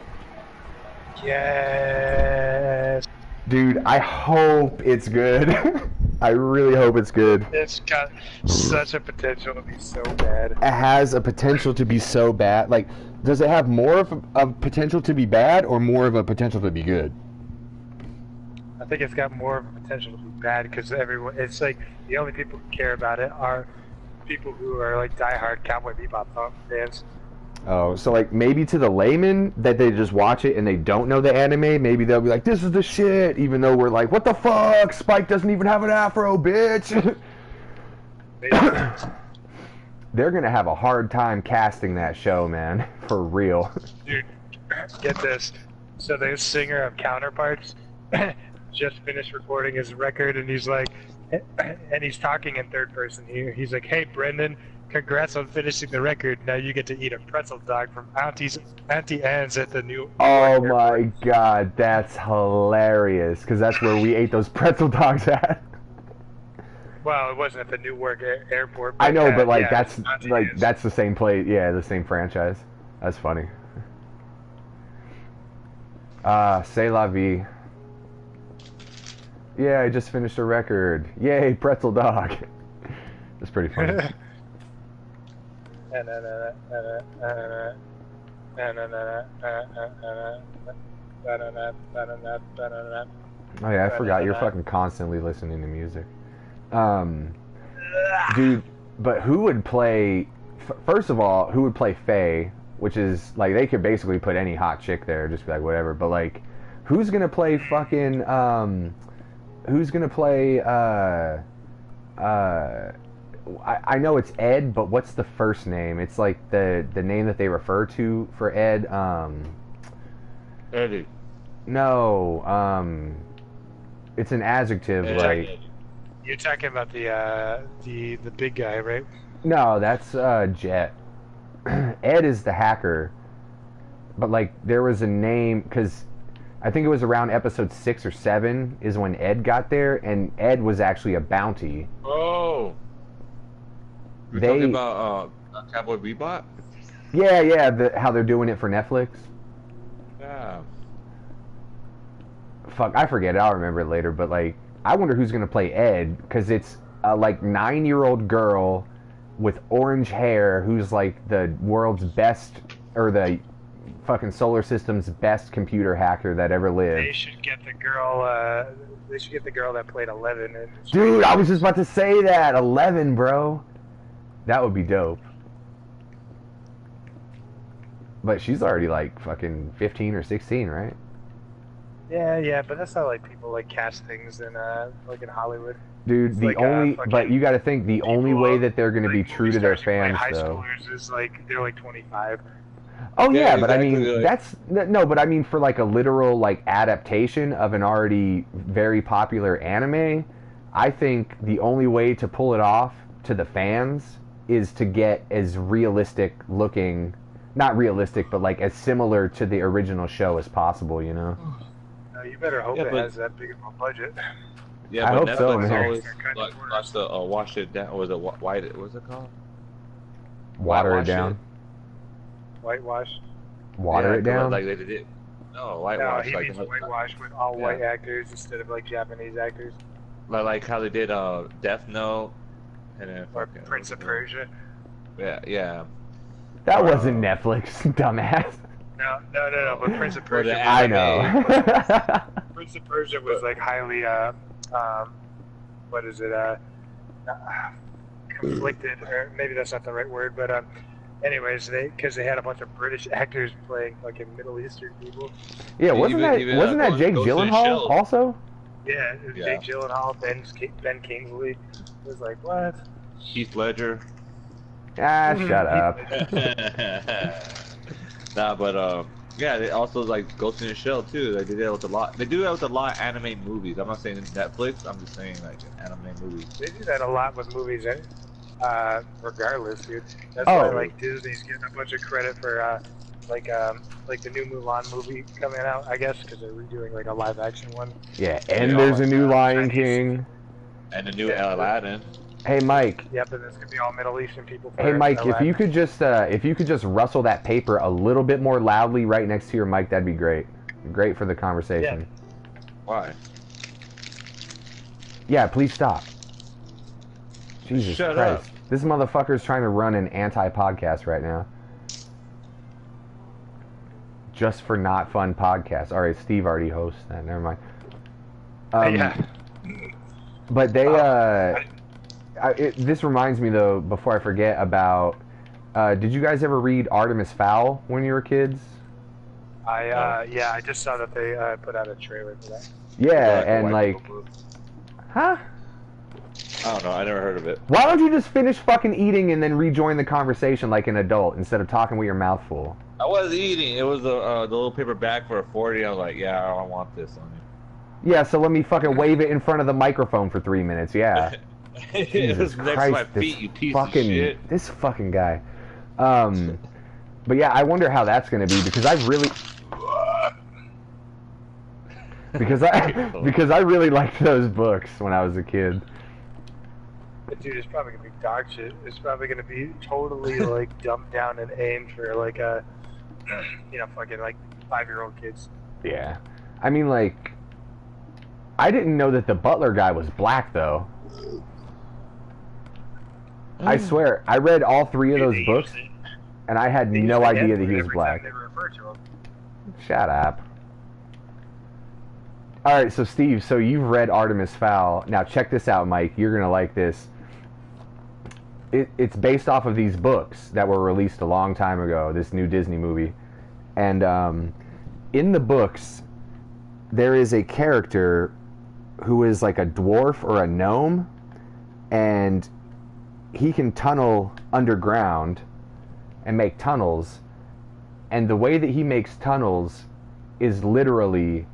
Yes. Dude, I hope it's good. I really hope it's good. It's got such a potential to be so bad. It has a potential to be so bad. Like, does it have more of a potential to be bad or more of a potential to be good? I think it's got more of a potential to be bad because everyone. It's like the only people who care about it are people who are like diehard Cowboy Bebop fans. Oh, so like maybe to the layman that they just watch it and they don't know the anime, maybe they'll be like, this is the shit, even though we're like, what the fuck? Spike doesn't even have an afro, bitch. They're gonna have a hard time casting that show, man. For real. Dude, get this. So the singer of Counterparts just finished recording his record and he's like, and he's talking in third person here. He's like, hey, Brendan, congrats on finishing the record. Now you get to eat a pretzel dog from Auntie Anne's at the new. Oh my god, that's hilarious. Because that's where we ate those pretzel dogs at. Well, it wasn't at the Newark airport. I know, but like yeah, that's the same place. Yeah, the same franchise. That's funny. C'est la vie. Yeah, I just finished a record. Yay, pretzel dog. That's pretty funny. Oh yeah, I forgot you're fucking constantly listening to music. Dude, but who would play, first of all, who would play Faye, which is, like, they could basically put any hot chick there, just be like, whatever, but, like, who's gonna play fucking, who's gonna play, I know it's Ed, but what's the first name? It's like the name that they refer to for Ed, Eddie. No, it's an adjective, like... You're talking about the big guy, right? No, that's Jet. Ed is the hacker. But, like, there was a name, because I think it was around episode 6 or 7 is when Ed got there, and Ed was actually a bounty. Oh. We're talking about Cowboy Bebop? Yeah, how they're doing it for Netflix. Yeah. Fuck, I forget it. I'll remember it later. But, like, I wonder who's going to play Ed, because it's a, like, 9-year-old girl with orange hair who's, like, the world's best, or the fucking solar system's best computer hacker that ever lived. They should get the girl. They should get the girl that played 11. Dude, I was just about to say that. 11, bro. That would be dope. But she's already like fucking 15 or 16, right? Yeah, but that's how like people like cast things in like in Hollywood. Dude, It's but you got to think the only way that they're going to be true to their fans, high though. schoolers is like they're like 25. Oh yeah, Yeah, but I exactly, mean like- but I mean for like a literal like adaptation of an already very popular anime, I think the only way to pull it off to the fans is to get as realistic looking, not realistic, but like as similar to the original show as possible, you know? You better hope Yeah, it but- has that big of a budget. Yeah, I but hope so, Netflix man. always likes to wash it down. Was it white? What's it called? Water it Whitewash down. Whitewash. Water Yeah, it down. Like they did. No, No, whitewash. he like, means whitewash with all white actors instead of like Japanese actors. like how they did Death Note, and then Or fucking- Prince of Persia. Yeah. That wasn't Netflix, dumbass. No, but Prince of Or the Persia. I know. Prince of Persia was like highly, what is it, conflicted, or maybe that's not the right word, but anyways, because they had a bunch of British actors playing like in Middle Eastern people. Yeah, wasn't Even, that Jake Ghost in the Gyllenhaal Shell. also? Yeah, it was Yeah. Jake Gyllenhaal, Ben Kingsley. It was like, what? Heath Ledger. Ah, shut up. Nah, but yeah, they also like Ghost in the Shell too. They do that with a lot. They do that with a lot of anime movies. I'm not saying Netflix. I'm just saying like anime movies. They do that a lot with movies, regardless, dude. That's Oh. why like Disney's getting a bunch of credit for like the new Mulan movie coming out, I guess, because they're redoing like a live action one. Yeah, and Yeah, there's a like, new Lion Chinese. King. And the new Yeah. Aladdin. Hey, Mike. Yep, and it's gonna be all Middle Eastern people. For Hey, Mike. If Aladdin. you could just rustle that paper a little bit more loudly right next to your mic, that'd be great. Great for the conversation. Why? Yeah, please stop. Jesus Shut Christ. up. This motherfucker's trying to run an anti-podcast right now. Just for not fun podcast. All right, Steve already hosts that. Never mind. Yeah. But they, this reminds me though, before I forget about, did you guys ever read Artemis Fowl when you were kids? I just saw that they put out a trailer for that. Yeah, Like a and white like, people book. huh? I don't know. I never heard of it. Why don't you just finish fucking eating and then rejoin the conversation like an adult instead of talking with your mouth full? I was eating. It was the little paper bag for a 40. I was like, yeah, I don't want this on Yeah, so let me fucking wave it in front of the microphone for 3 minutes. Yeah. it Jesus was next Christ, to my feet, you piece of shit. This fucking guy. But yeah, I wonder how that's gonna be because I really because I really liked those books when I was a kid. But dude, it's probably gonna be dog shit. It's probably gonna be totally like dumbed down and aimed for like a, fucking like 5-year-old kids. Yeah. I mean, like, I didn't know that the butler guy was black though. I swear, I read all 3 of Dude, those they books, use it. and I had They use no the idea that N-word he was every black. time they refer to him. Shut up. Alright, so Steve, so you've read Artemis Fowl. Now check this out, Mike. You're going to like this. It's based off of these books that were released a long time ago, this new Disney movie. And in the books, there is a character who is like a dwarf or a gnome, and he can tunnel underground and make tunnels. And the way that he makes tunnels is literally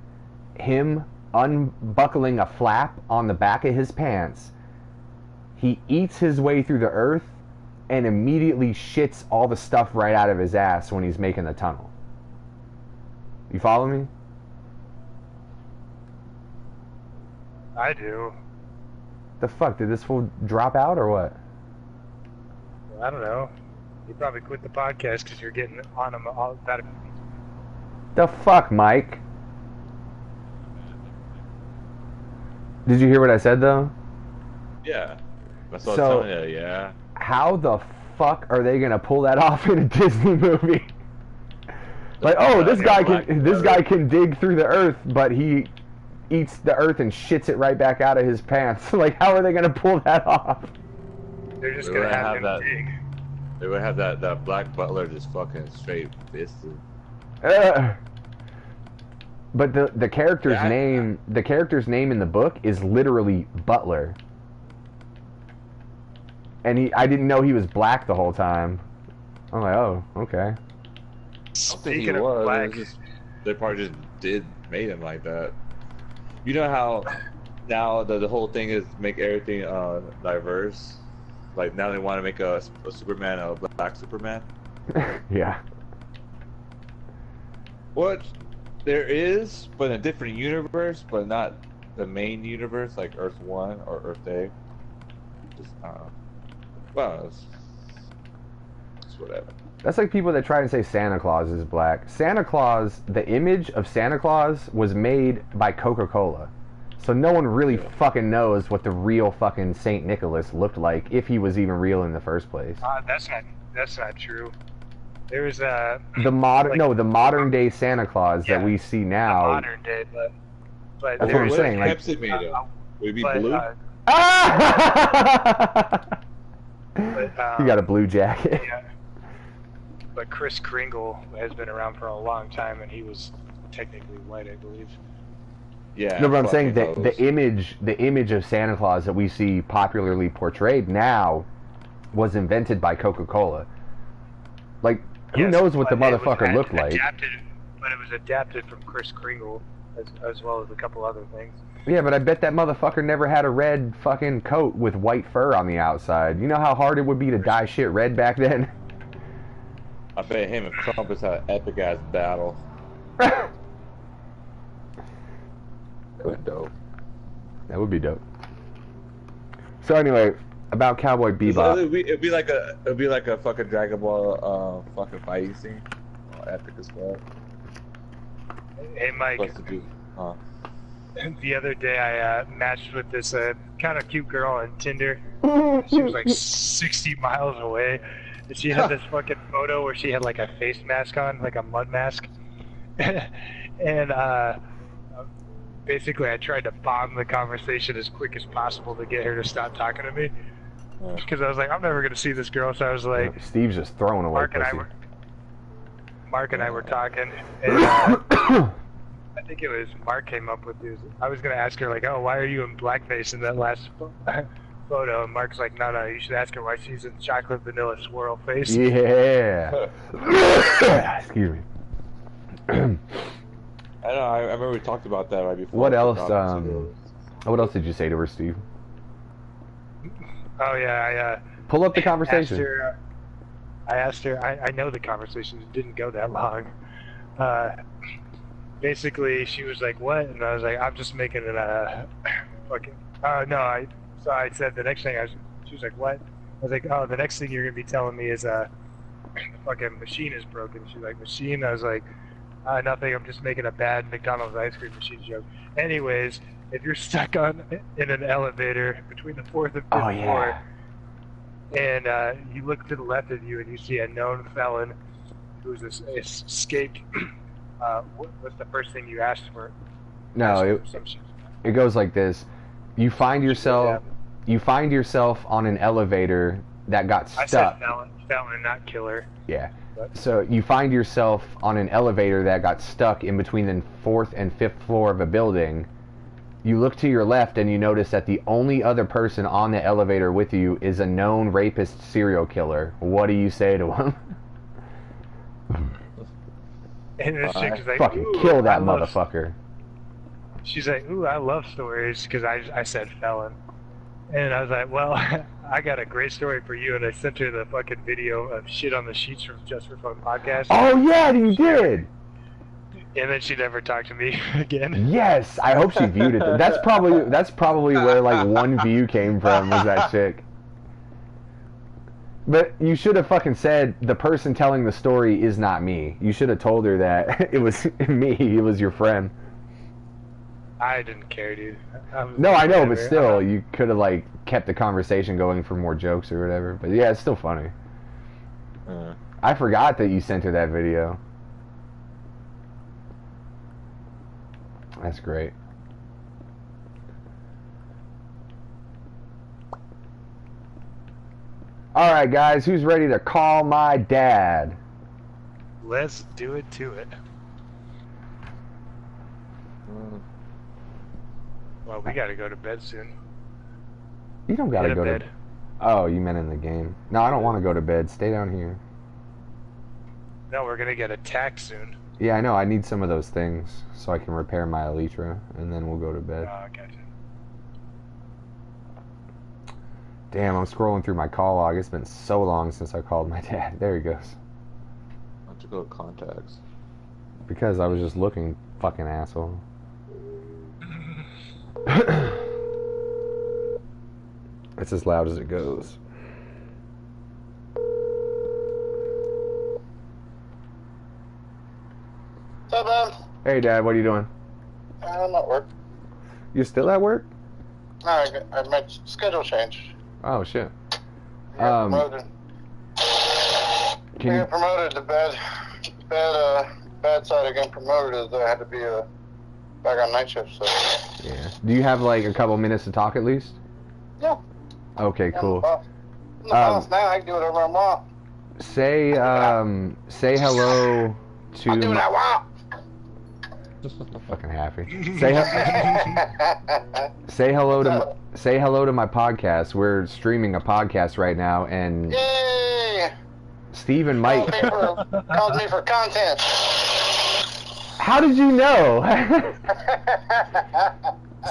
him unbuckling a flap on the back of his pants. He eats his way through the earth, and immediately shits all the stuff right out of his ass when he's making the tunnel. You follow me? I do. The fuck? Did this fool drop out or what? I don't know. You probably quit the podcast because you're getting on him all about it. The fuck, Mike? Did you hear what I said though? Yeah. That's what So- I'm telling you, yeah. How the fuck are they gonna pull that off in a Disney movie? Like, oh, this guy can dig through the earth, but he eats the earth and shits it right back out of his pants. Like, how are they gonna pull that off? They're just They gonna would have have him that- dig. They would have that black butler just fucking straight fisted. But the character's Yeah, name in the book is literally Butler. And I didn't know he was black the whole time. I'm like, oh, okay. I don't think he Speaking of was. black, It was just, they probably just made him like that. You know how now the whole thing is make everything diverse. Like now they want to make a Superman a black Superman. Yeah. What there is, but in a different universe, but not the main universe like Earth 1 or Earth A. Just well, it's whatever. That's like people that try and say Santa Claus is black. Santa Claus, the image of Santa Claus was made by Coca-Cola. So no one really fucking knows what the real fucking Saint Nicholas looked like, if he was even real in the first place. that's not true. There was a The modern, like- the modern day Santa Claus that Yeah, we see now. modern day, but That's what there I'm was- saying, like- Pepsi made him. Would it be but, blue? Ah! but You got a blue jacket. yeah. But Kris Kringle has been around for a long time, and he was technically white, I believe. Yeah. No, but I'm saying fucking that the image of Santa Claus that we see popularly portrayed now was invented by Coca-Cola. Like, who Yes, knows what the but it was motherfucker looked like? But it was adapted from Kris Kringle, as well as a couple other things. Yeah, but I bet that motherfucker never had a red fucking coat with white fur on the outside. You know how hard it would be to dye shit red back then? I bet him and Krampus had an epic ass battle. That would dope. That would be dope. So anyway, about Cowboy Bebop. It'd be like a fucking Dragon Ball fucking fighting scene. Epic as well. Hey, Mike. Supposed to do, The other day I matched with this kind of cute girl on Tinder. She was like 60 miles away. And she had this fucking photo where she had like a face mask on, like a mud mask. And basically I tried to bomb the conversation as quick as possible to get her to stop talking to me. Because I was like, I'm never going to see this girl. So I was like, Steve's just throwing away Mark and I were talking. And I think it was Mark came up with this. I was going to ask her, like, oh, why are you in blackface in that last photo? And Mark's like, no, you should ask her why she's in chocolate vanilla swirl face. Yeah. Excuse me. I know. I remember we talked about that right before. What else? About What else did you say to her, Steve? Oh, yeah, Pull up the Asked conversation. her, I asked her, I know the conversation didn't go that long. Basically, she was like, what? And I was like, I'm just making it fucking, so I said the next thing, she was like, what? I was like, oh, the next thing you're going to be telling me is, the fucking machine is broken. She's like, machine? I was like, nothing, I'm just making a bad McDonald's ice cream machine joke. Anyways, if you're stuck in an elevator between the 4th and 5th floor, and you look to the left of you and you see a known felon who's escaped, what's the first thing you ask for? No, it goes like this. You find yourself on an elevator that got I stuck. said felon, not killer. Yeah. So you find yourself on an elevator that got stuck in between the 4th and 5th floor of a building. You look to your left and you notice that the only other person on the elevator with you is a known rapist serial killer. What do you say to him? And this chick is like, Fucking ooh, kill that I love-" motherfucker. She's like, ooh, I love stories, because I said felon. And I was like, well, I got a great story for you. And I sent her the fucking video of shit on the sheets from Just for Fun podcast. Oh yeah, you did. And then she never talked to me again. Yes, I hope she viewed it. That's probably where like one view came from, was that chick. But you should have fucking said the person telling the story is not me. You should have told her that it was me. It was your friend. I didn't care, dude. No, I know, but still, you could have like kept the conversation going for more jokes or whatever. But yeah, it's still funny. I forgot that you sent her that video. That's great. All right, guys, who's ready to call my dad? Let's do it to it. Well, we gotta go to bed soon. You don't gotta go to bed. Oh, you meant in the game. No, I don't want to go to bed. Stay down here. No, we're gonna get attacked soon. Yeah, I know. I need some of those things so I can repair my elytra, and then we'll go to bed. Oh, gotcha. Damn, I'm scrolling through my call log. It's been so long since I called my dad. There he goes. I have to go to contacts. Because I was just looking, fucking asshole. It's as loud as it goes. What's up, man? Hey, Dad, what are you doing? I'm at work. You still at work? No, I made schedule change. Oh, shit. I got promoted. I Can you... got promoted to bad side. I got promoted as I had to be back on night shift. So. Yeah. Do you have like a couple minutes to talk at least? Yeah. Okay, cool. I'm the boss now. I can do whatever I want. Say hello to. I'll do what I want. Fucking happy. Say hello to my podcast. We're streaming a podcast right now, and Yay! Steve and Mike Called me for content. How did you know?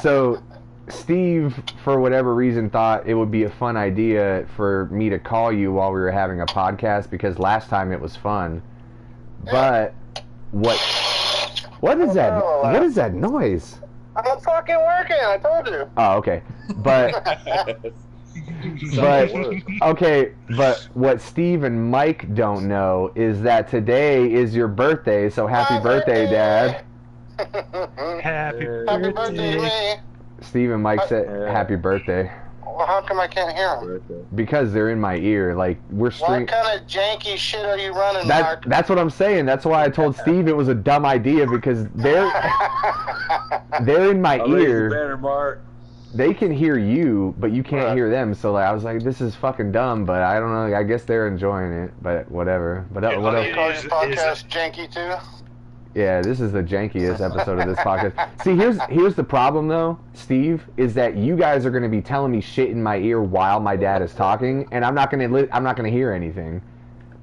So Steve, for whatever reason, thought it would be a fun idea for me to call you while we were having a podcast, because last time it was fun. But what is that? What is that noise? I'm fucking working. I told you. Oh, okay. But okay, but what Steve and Mike don't know is that today is your birthday, so happy birthday, Dad. Happy Happy birthday to me. Steve and Mike said happy birthday. Well, how come I can't hear them? Because they're in my ear. Like, we're streaming. What kind of janky shit are you running, Mark? That's what I'm saying. That's why I told Steve it was a dumb idea, because they're in my ear. Better, Mark. They can hear you, but you can't hear them. So like, I was like, this is fucking dumb, but I don't know. I guess they're enjoying it, but whatever. But what You else? call your podcast janky too? Yeah, this is the jankiest episode of this podcast. See, here's the problem though, Steve, is that you guys are going to be telling me shit in my ear while my dad is talking, and I'm not going to hear anything.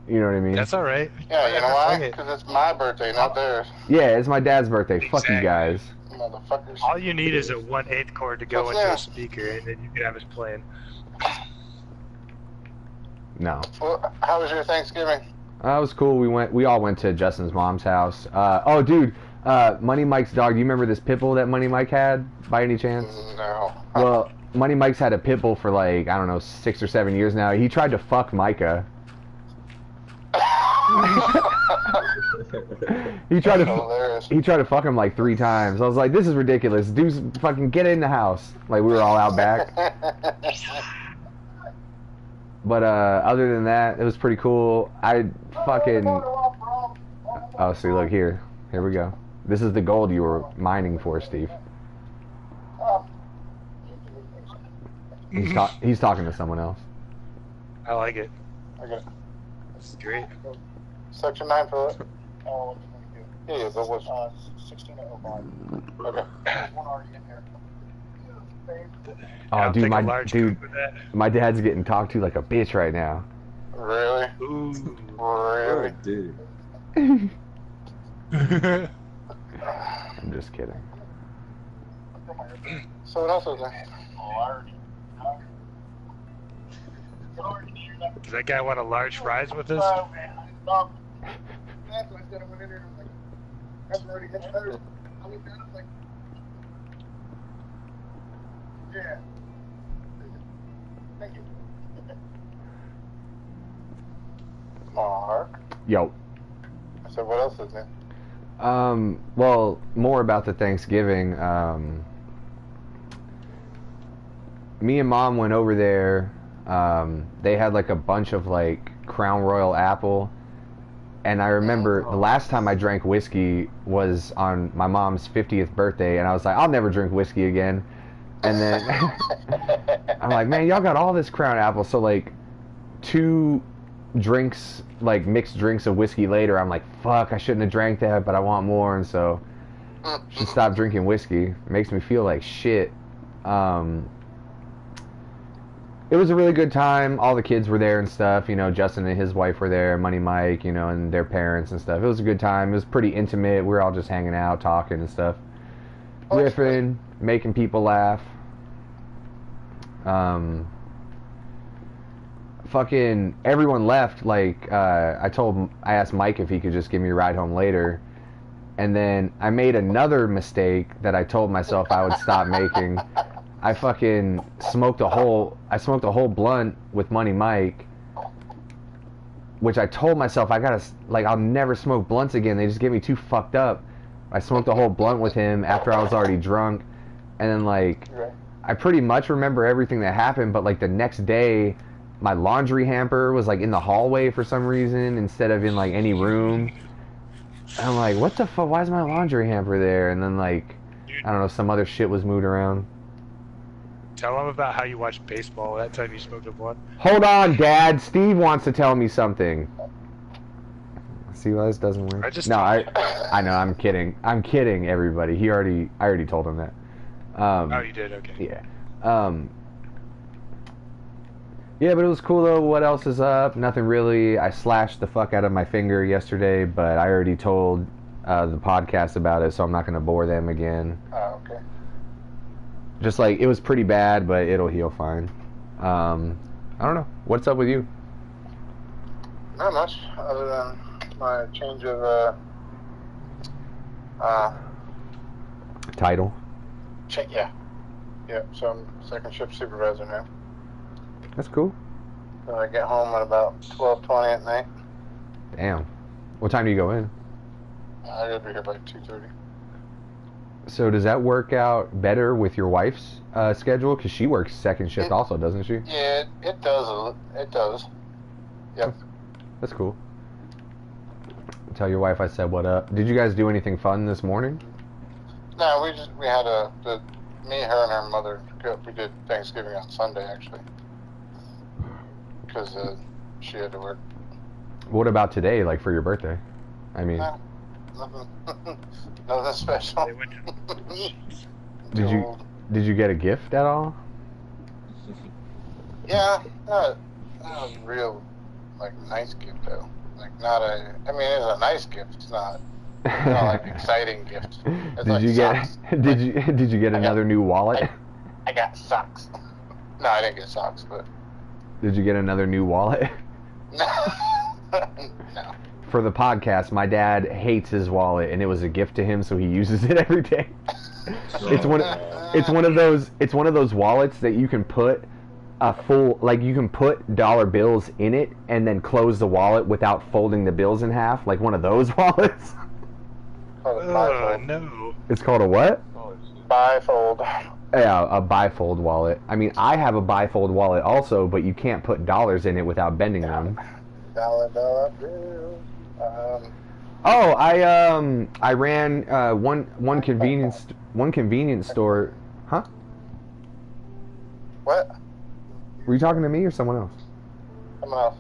You know what I mean? That's all right. Yeah, you know why? Because it's my birthday, not theirs. Yeah, it's my dad's birthday. Exactly. Fuck you guys. Motherfuckers. All you need is a 1/8 cord to go What's into that? a speaker, and then you can have us playing. No. Well, how was your Thanksgiving? That was cool. We all went to Justin's mom's house. Oh, dude, Money Mike's dog. Do you remember this pit bull that Money Mike had, by any chance? No. Well, Money Mike's had a pit bull for like, I don't know, 6 or 7 years now. He tried to fuck Micah. He tried to fuck him like 3 times. I was like, this is ridiculous. Dude, fucking get in the house. Like, we were all out back. But other than that, it was pretty cool. I fucking... Oh, see, look here. Here we go. This is the gold you were mining for, Steve. He's talking to someone else. I like it. Okay. This is great. Section 9 for what? Yeah, but what's 1605. Okay. One already in here. Oh, dude, my dad's getting talked to like a bitch right now. Really? Ooh. Really? Dude. I'm just kidding. So what else was there? that guy want a large fries with us? Oh, man. That's what I said. I went in there and I'm like, I've already hit third. I looked down, I'm like, yeah. Thank you. Mark. Yo. I said, what else is new? Well, more about the Thanksgiving. Me and Mom went over there. They had like a bunch of like Crown Royal apple. And I remember the last time I drank whiskey was on my mom's 50th birthday, and I was like, I'll never drink whiskey again. And then I'm like, man, y'all got all this Crown apple. So like 2 drinks, like mixed drinks of whiskey later, I'm like, fuck, I shouldn't have drank that, but I want more, and so should stop drinking whiskey. It makes me feel like shit. It was a really good time. All the kids were there and stuff. You know, Justin and his wife were there, Money Mike, you know, and their parents and stuff. It was a good time. It was pretty intimate. We were all just hanging out, talking and stuff. Riffing, making people laugh. Fucking everyone left. Like, I asked Mike if he could just give me a ride home later. And then I made another mistake that I told myself I would stop making. I fucking smoked a whole blunt with Money Mike, which I told myself I'll never smoke blunts again. They just get me too fucked up. I smoked a whole blunt with him after I was already drunk, and then like, I pretty much remember everything that happened, but like the next day, my laundry hamper was like in the hallway for some reason instead of in like any room. And I'm like, what the fuck? Why is my laundry hamper there? And then like, I don't know, some other shit was moved around. Tell them about how you watched baseball that time you smoked a blunt. Hold on, Dad. Steve wants to tell me something. See why this doesn't work? I know. I'm kidding. I'm kidding, everybody. I already told him that. Oh, you did? Okay. Yeah. Yeah, but it was cool though. What else is up? Nothing really. I slashed the fuck out of my finger yesterday, but I already told the podcast about it, so I'm not going to bore them again. Oh, okay. Just like, it was pretty bad, but it'll heal fine. I don't know. What's up with you? Not much, other than my change of Title? yeah. So I'm second shift supervisor now. That's cool. So I get home at about 12:20 at night. Damn. What time do you go in? I gotta be here by 2:30. So does that work out better with your wife's schedule? Because she works second shift also, doesn't she? Yeah, it does. It does. Yep. That's cool. Tell your wife I said what up. Did you guys do anything fun this morning? No, we had me, her, and her mother. We did Thanksgiving on Sunday actually, because she had to work. What about today, like for your birthday? I mean, nothing special. Did you get a gift at all? Yeah, not a real nice gift though. I mean, it's a nice gift. It's not like exciting gift. It's Did you get socks. did you get another new wallet? I got socks. No, I didn't get socks, but Did you get another new wallet? no. No. For the podcast, my dad hates his wallet, and it was a gift to him, so he uses it every day. It's one of those wallets that you can put you can put dollar bills in it and then close the wallet without folding the bills in half, like one of those wallets. No. It's called a what? Bifold. Yeah, a bifold wallet. I mean, I have a bifold wallet also, but you can't put dollars in it without bending them. Dollar bill. Oh, I ran one convenience store. Huh? What? Were you talking to me or someone else? Someone else.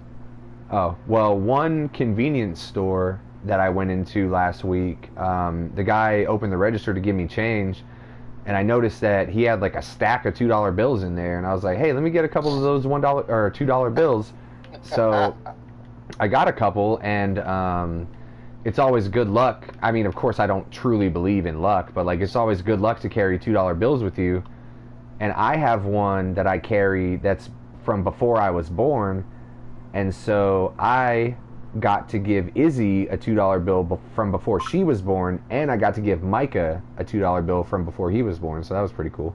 Oh, well, one convenience store that I went into last week, the guy opened the register to give me change, and I noticed that he had like a stack of $2 bills in there, and I was like, hey, let me get a couple of those $1 or $2 bills. So I got a couple, and it's always good luck. I mean, of course, I don't truly believe in luck, but like, it's always good luck to carry $2 bills with you. And I have one that I carry that's from before I was born, And so I got to give Izzy a $2 bill from before she was born, and I got to give Micah a $2 bill from before he was born, so that was pretty cool.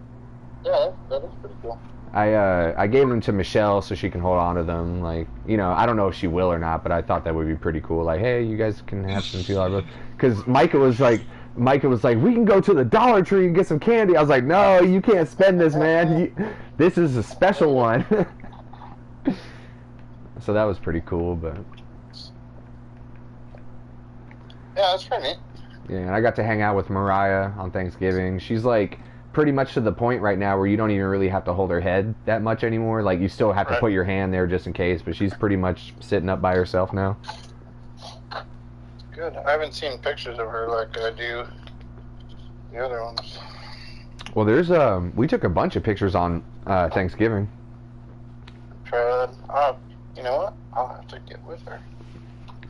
Yeah, that is pretty cool. I gave them to Michelle so she can hold on to them. Like, you know, I don't know if she will or not, but I thought that would be pretty cool. Like, hey, you guys can have some $2 bills. Because Micah was like, we can go to the Dollar Tree and get some candy. I was like, no, you can't spend this, man. This is a special one. So that was pretty cool, but... Yeah, that's pretty neat. Yeah, and I got to hang out with Mariah on Thanksgiving. She's like pretty much to the point right now where you don't even really have to hold her head that much anymore. Like, you still have to put your hand there just in case, but she's pretty much sitting up by herself now. Good. I haven't seen pictures of her like I do the other ones. Well, there's we took a bunch of pictures on Thanksgiving. You know what? I'll have to get with her.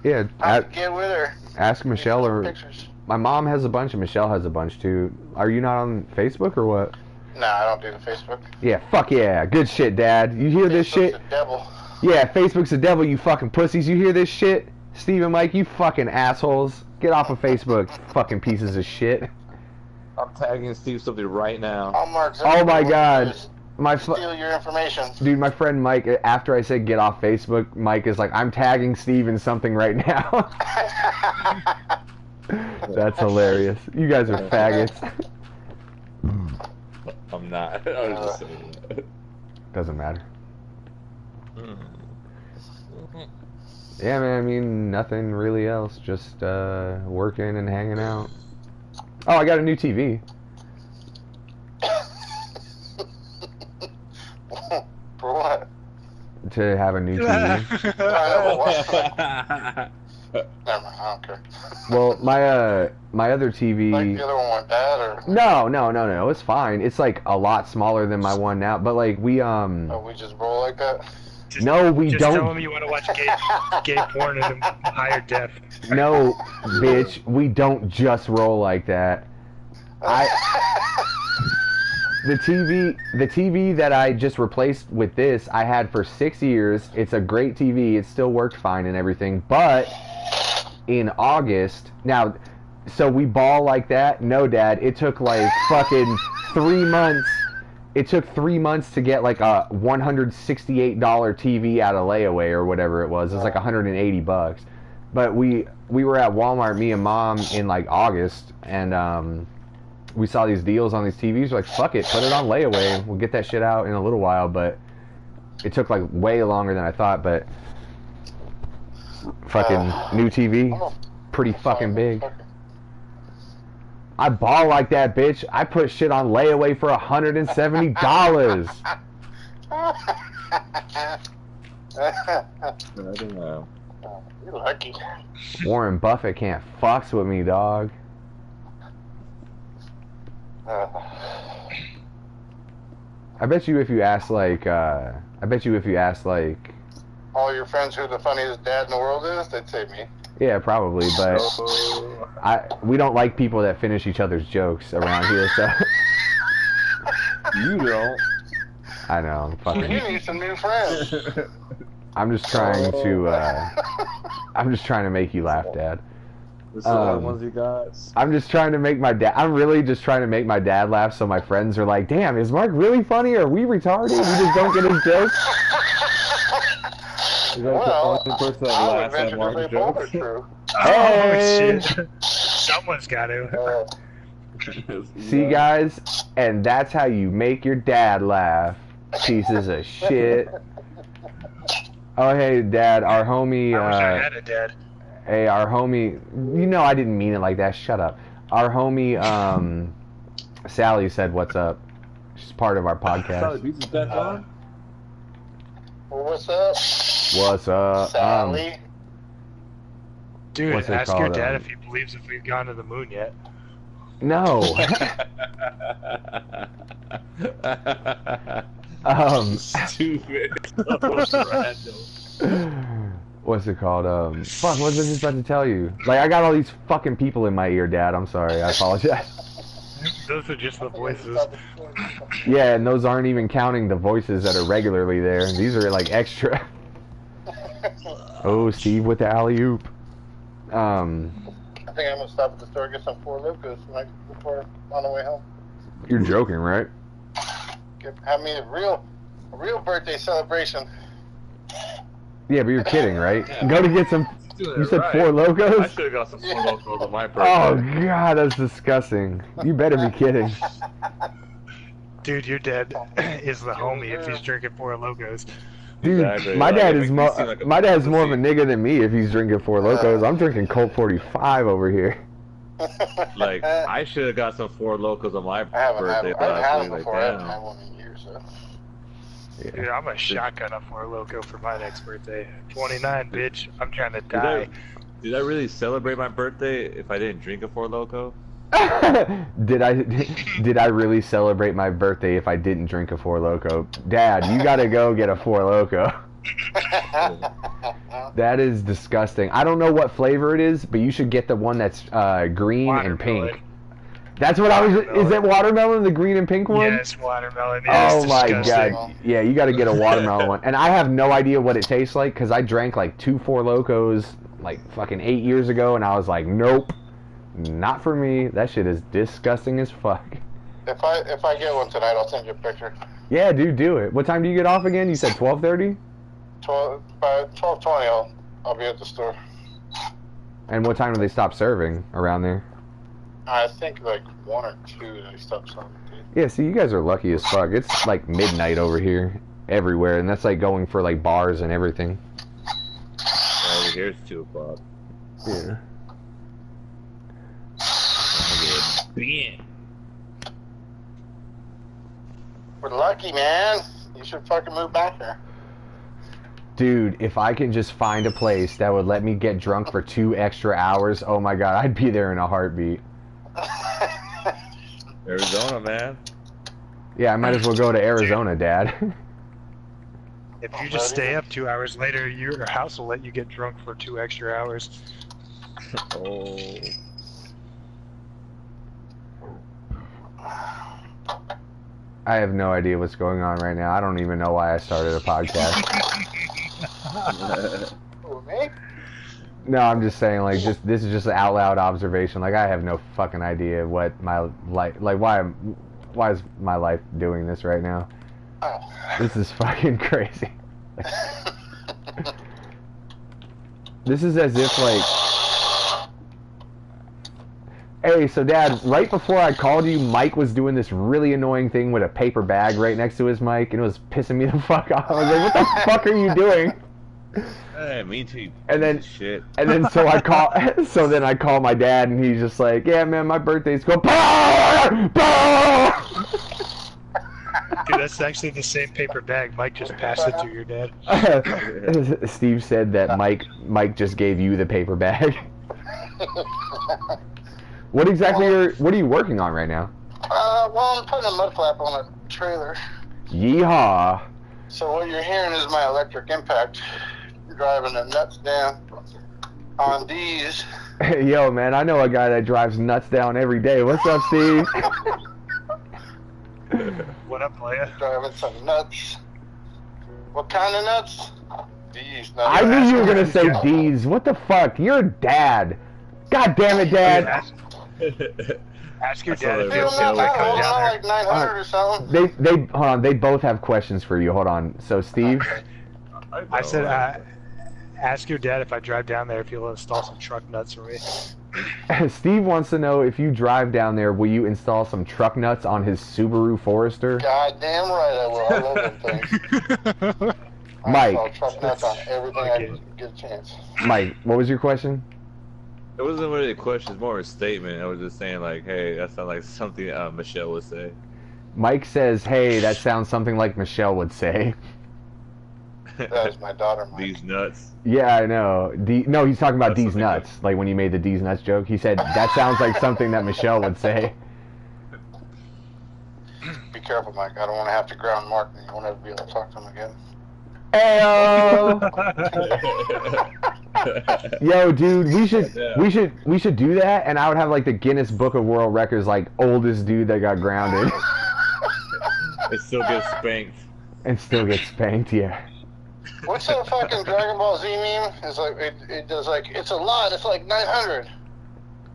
Yeah, I'll have to get with her. Ask Michelle or pictures. My mom has a bunch and Michelle has a bunch too. Are you not on Facebook or what? Nah, I don't do the Facebook. Yeah, fuck yeah. Good shit, Dad. You hear this shit? The devil. Yeah, Facebook's the devil, you fucking pussies. You hear this shit? Steve and Mike, you fucking assholes. Get off of Facebook, fucking pieces of shit. I'm tagging Steve something right now. Oh my god. Steal your information. Dude, my friend Mike, after I said get off Facebook, Mike is like, I'm tagging Steve in something right now. That's hilarious. You guys are faggots. I'm not. I was just saying that. Doesn't matter. Yeah, man, I mean, nothing really else. Just working and hanging out. Oh, I got a new TV. For what? To have a new TV. Never mind, I don't care. Well, my other TV. Like the other one went bad, or? No. It's fine. It's like a lot smaller than my one now. But like we Oh, we just roll like that. No, we just don't. Just tell them you want to watch gay porn in a higher def. No, bitch, we don't just roll like that. The TV that I just replaced with this, I had for 6 years. It's a great TV. It still worked fine and everything. But in August, now, so we ball like that? No, Dad. It took like fucking 3 months. It took 3 months to get like a $168 TV out of layaway or whatever it was. It was like $180. But we were at Walmart, me and Mom, in like August, and we saw these deals on these TVs. We're like, fuck it, put it on layaway. We'll get that shit out in a little while. But it took like way longer than I thought. But fucking new TV, pretty fucking big. I ball like that, bitch. I put shit on layaway for $170. I don't know. You're lucky. Warren Buffett can't fucks with me, dog. I bet you if you ask like, all your friends who the funniest dad in the world is, they'd say me. Yeah, probably, but we don't like people that finish each other's jokes around here, so. You don't. I know, I'm fucking. You need some new friends. I'm just trying to make you laugh, Dad. What's the other ones you got? I'm just trying to make my dad. I'm really just trying to make my dad laugh, so my friends are like, "Damn, is Mark really funny? Or are we retarded? We just don't get his jokes." Is that the only person that laughs at Mark's jokes? Hey! Oh, shit. Someone's got to. See, guys, and that's how you make your dad laugh. Pieces of shit. Oh, hey, Dad, our homie. I wish I had a dad. Hey, our homie. You know I didn't mean it like that. Shut up. Our homie, Sally said, "What's up?" She's part of our podcast. Sallybeatz is back on? What's up? What's up? Sally? Dude, what's it ask called, your dad if he believes if we've gone to the moon yet. No. Stupid. What's it called? Fuck, what was I just about to tell you? Like, I got all these fucking people in my ear, Dad. I'm sorry. I apologize. Those are just the voices. Yeah, and those aren't even counting the voices that are regularly there. These are, like, extra. Oh, Steve with the alley-oop. I think I'm gonna stop at the store and get some Four Locos before on the way home. You're joking, right? Have me a real birthday celebration. Yeah, but you're kidding, right? Go to get some. You said right. Four I Locos? should have got some Four Locos on my birthday. Oh god, that's disgusting. You better be kidding. Dude, your dad is the homie if he's drinking Four Locos. Dude, Exactly. my Like, dad it is makes me seem like a my dad's more of a pussy. nigga than me if he's drinking Four Locos. I'm drinking Colt 45 over here. Like, I should have got some Four Locos on my I haven't had birthday. them. I haven't had them Like, before. I haven't damn. had one in years. So. Dude, I'm a shotgun a Four Loco for my next birthday. 29, bitch. I'm trying to die. Did I really celebrate my birthday if I didn't drink a Four Loko? Did I really celebrate my birthday if I didn't drink a Four Loco? Dad, you gotta go get a Four Loco. That is disgusting. I don't know what flavor it is, but you should get the one that's green and Watermelon. pink. That's what I was. Is it watermelon, the green and pink one? Yes, watermelon. Yeah, Oh it's my disgusting. god. Yeah, you gotta get a watermelon one. And I have no idea what it tastes like because I drank like 2 Four Locos like fucking 8 years ago, and I was like, nope, not for me. That shit is disgusting as fuck. If I get one tonight, I'll send you a picture. Yeah, dude, do it. What time do you get off again? You said 12:30? By 12:20, I'll be at the store. And what time do they stop serving around there? I think like 1 or 2 they stopped something. Yeah, see, you guys are lucky as fuck. It's like midnight over here, everywhere, and that's like going for like bars and everything. Over here it's 2 o'clock. Yeah. Bam. We're lucky, man. You should fucking move back here. Dude, if I can just find a place that would let me get drunk for 2 extra hours, oh my god, I'd be there in a heartbeat. Arizona, man. Yeah, I might as well go to Arizona, Dad. If you just stay up 2 hours later, your house will let you get drunk for 2 extra hours. Oh. I have no idea what's going on right now. I don't even know why I started a podcast. Who, me? No, I'm just saying, like, this is just an out loud observation. Like, I have no fucking idea what my life, like, why is my life doing this right now? Oh. This is fucking crazy. This is as if, like, hey, so Dad, right before I called you, Mike was doing this really annoying thing with a paper bag right next to his mic, and it was pissing me the fuck off. I was like, what the fuck are you doing? Hey, me too. And then, shit. and then so then I call my dad, and he's just like, yeah, man, my birthday's going. Dude, that's actually the same paper bag. Mike just passed it to your dad. Steve said that Mike just gave you the paper bag. What are you working on right now? Well, I'm putting a mud flap on a trailer. Yeehaw. So what you're hearing is my electric impact driving the nuts down on these. Yo, man, I know a guy that drives nuts down every day. What's up, Steve? What up, playa? Driving some nuts. What kind of nuts? These nuts. I knew you were gonna say D's. What the fuck? You're a dad. God damn it, Dad. Ask your I saw dad if that he'll video. like come down like 900 or something. They hold on. They both have questions for you. Hold on. So, Steve. I said, ask your dad if I drive down there if he'll install some truck nuts for me. Steve wants to know if you drive down there, will you install some truck nuts on his Subaru Forester? God damn right I will. I love them things. Mike. I'll truck nuts on everything I get a chance. Mike, what was your question? It wasn't really a question, it's more a statement. I was just saying, like, hey, that sounds like something Michelle would say. Mike says, hey, that sounds something like Michelle would say. That is my daughter, Mike. These nuts. Yeah, I know. No, he's talking about That's D's something nuts. Like when you made the D's nuts joke. He said, that sounds like something that Michelle would say. Be careful, Mike. I don't want to have to ground Mark and you won't ever be able to talk to him again. Ayo! Yo, dude, we should do that, and I would have like the Guinness Book of World Records, like oldest dude that got grounded. It still gets spanked. And still get spanked, yeah. What's that fucking Dragon Ball Z meme? It's like it does like it's a lot. It's like 900.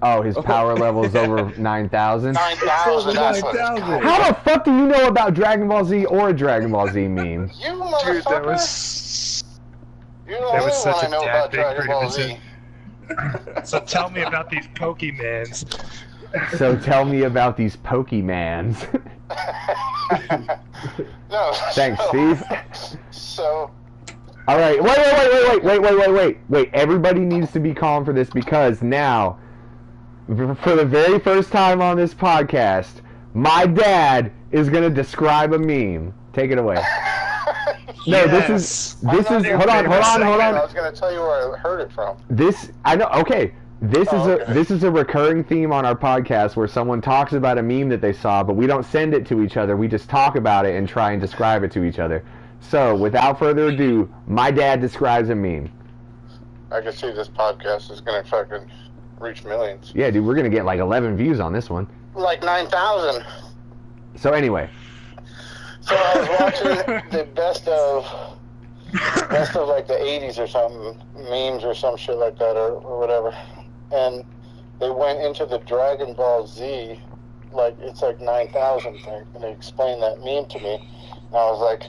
Oh, his power level's over 9,000. 9,000. That's what it's called. How the fuck do you know about Dragon Ball Z or a Dragon Ball Z meme? You motherfucker. Dude, that was You're the only such one I a know dad about thing Dragon for Ball him to Z. So tell me about these Pokemans. So tell me about these Pokemans. No. Thanks, so, Steve. So. All right, wait. Everybody needs to be calm for this because now, for the very first time on this podcast, my dad is gonna describe a meme. Take it away. No, Yes. this is. Hold on. I was gonna tell you where I heard it from. I know. Okay. This okay. is a recurring theme on our podcast where someone talks about a meme that they saw, but we don't send it to each other. We just talk about it and try and describe it to each other. So, without further ado, my dad describes a meme. I can see this podcast is gonna fucking reach millions. Yeah, dude, we're gonna get like 11 views on this one. Like 9,000. So anyway, So I was watching the best of like the 80s or something, memes or some shit like that or whatever. And they went into the Dragon Ball Z, like it's like 9,000 thing, and they explained that meme to me. And I was like,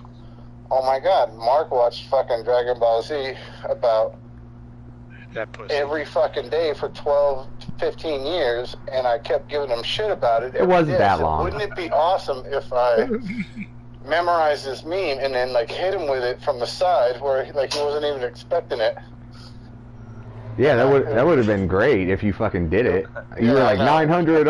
oh my god, Mark watched fucking Dragon Ball Z about That pussy. every fucking day for 12, 15 years, and I kept giving him shit about it. It wasn't that So long. Wouldn't it be awesome if I memorized this meme and then like hit him with it from the side where like he wasn't even expecting it? yeah, that would have been great if you fucking did it. You were Yeah, like I know. 900.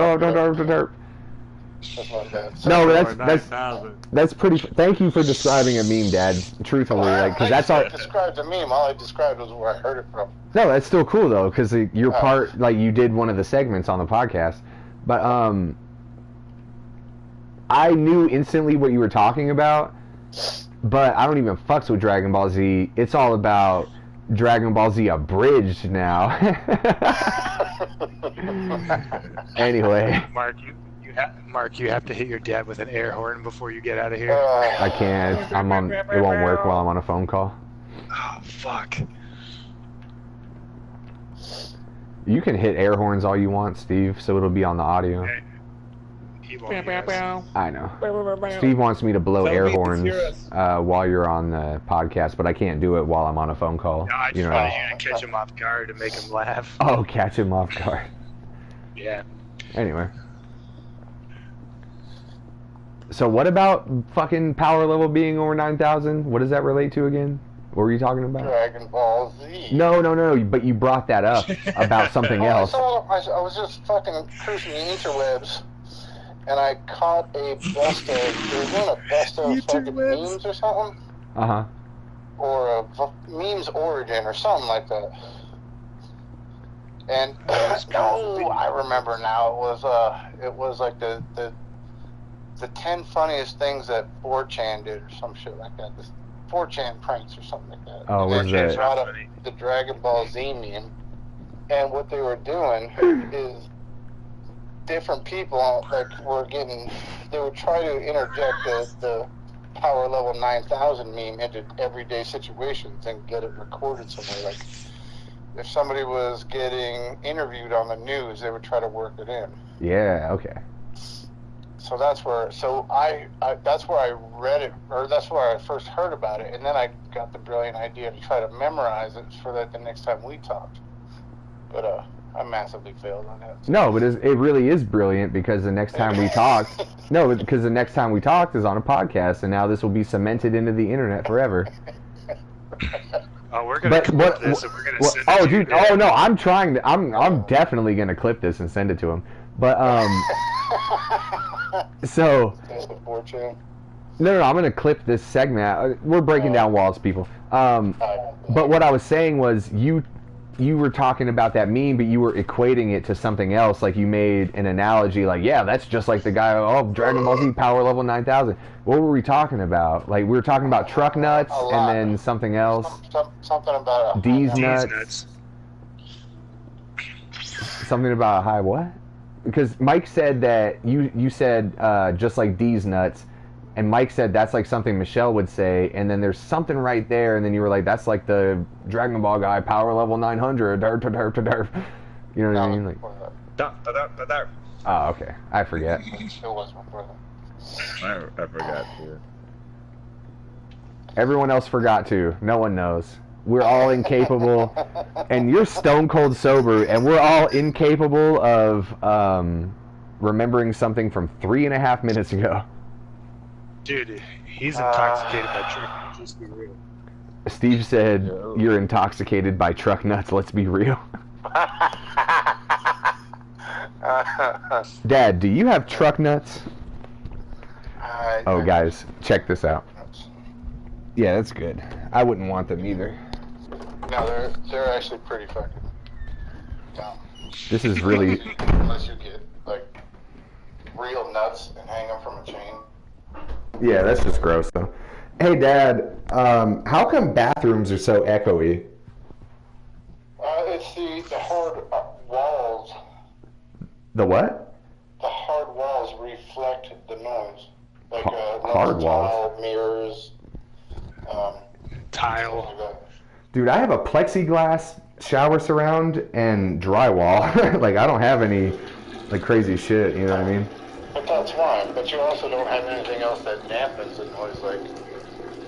That's my bad. So, No, Or that's 9,000. that's pretty. Thank you for describing a meme, Dad. Truthfully, like, because that's I our. didn't describe the meme. All I described was where I heard it from. No, that's still cool though, because you're Oh. part. Like, you did one of the segments on the podcast, but I knew instantly what you were talking about, but I don't even fucks with Dragon Ball Z. It's all about Dragon Ball Z abridged now. Anyway, Mark, you have to hit your dad with an air horn before you get out of here. I can't. It won't work while I'm on a phone call. Oh fuck. You can hit air horns all you want, Steve, so it'll be on the audio. He won't hear us. I know. Steve wants me to blow air Sallybeatz, horns hear us. while you're on the podcast, but I can't do it while I'm on a phone call. No, I just You know. wanted you to catch him off guard and make him laugh. Oh, catch him off guard. Yeah. Anyway. So what about fucking power level being over 9,000? What does that relate to again? What were you talking about? Dragon Ball Z. No, but you brought that up about something Well, else. I was just fucking cruising the interwebs, and I caught a best of. They were doing a best of fucking Interwebs? memes or something, Uh-huh. or a memes origin or something like that. And I remember now. It was like the 10 funniest things that 4chan did or some shit like that. This 4chan pranks or something like that. Oh, And was then it? they brought up the Dragon Ball Z meme, and what they were doing is different people like they would try to interject the power level 9,000 meme into everyday situations and get it recorded somewhere. Like if somebody was getting interviewed on the news, they would try to work it in. Yeah, okay. So that's where I read it, or that's where I first heard about it, and then I got the brilliant idea to try to memorize it for that the next time we talked. But I massively failed on that. No, but it really is brilliant because the next time we talked, because the next time we talked is on a podcast, and now this will be cemented into the internet forever. Oh, we're gonna clip this and we're gonna send it oh, to dude, your dad. oh no, I'm definitely gonna clip this and send it to him. But so. That's the 4chan. No, I'm gonna clip this segment. We're breaking down walls, people. But what I was saying was you were talking about that meme, but you were equating it to something else. Like you made an analogy, like, yeah, that's just like the guy. Oh, Dragon Ball Z power level 9,000. What were we talking about? Like we were talking about truck nuts, and then something else. Something about D's These nuts. Something about a high what? Because Mike said that you said just like D's nuts, And Mike said that's like something Michelle would say, and then there's something right there, and then you were like, that's like the Dragon Ball guy, power level 900, derp, derp, derp, derp. You know what I mean? Like, oh, okay. I forget. It was before that. I forgot too. Everyone else forgot to. No one knows. We're all incapable, and you're stone cold sober, and we're all incapable of remembering something from 3.5 minutes ago. Dude, he's intoxicated by truck. Just be real. Steve said, "You're intoxicated by truck nuts. Let's be real." Dad, do you have truck nuts? Oh, guys, check this out. Yeah, that's good. I wouldn't want them either. No, they're actually pretty fucking dumb. This is really... Unless you get, like, real nuts and hang them from a chain. Yeah, that's just gross, though. Hey, Dad, how come bathrooms are so echoey? It's the hard walls. The what? The hard walls reflect the noise. Like hard walls? Mirrors. Tile. Like that. Dude, I have a plexiglass shower surround and drywall. Like, I don't have any, like, crazy shit, you know what I mean? But that's why. But you also don't have anything else that dampens the noise, like,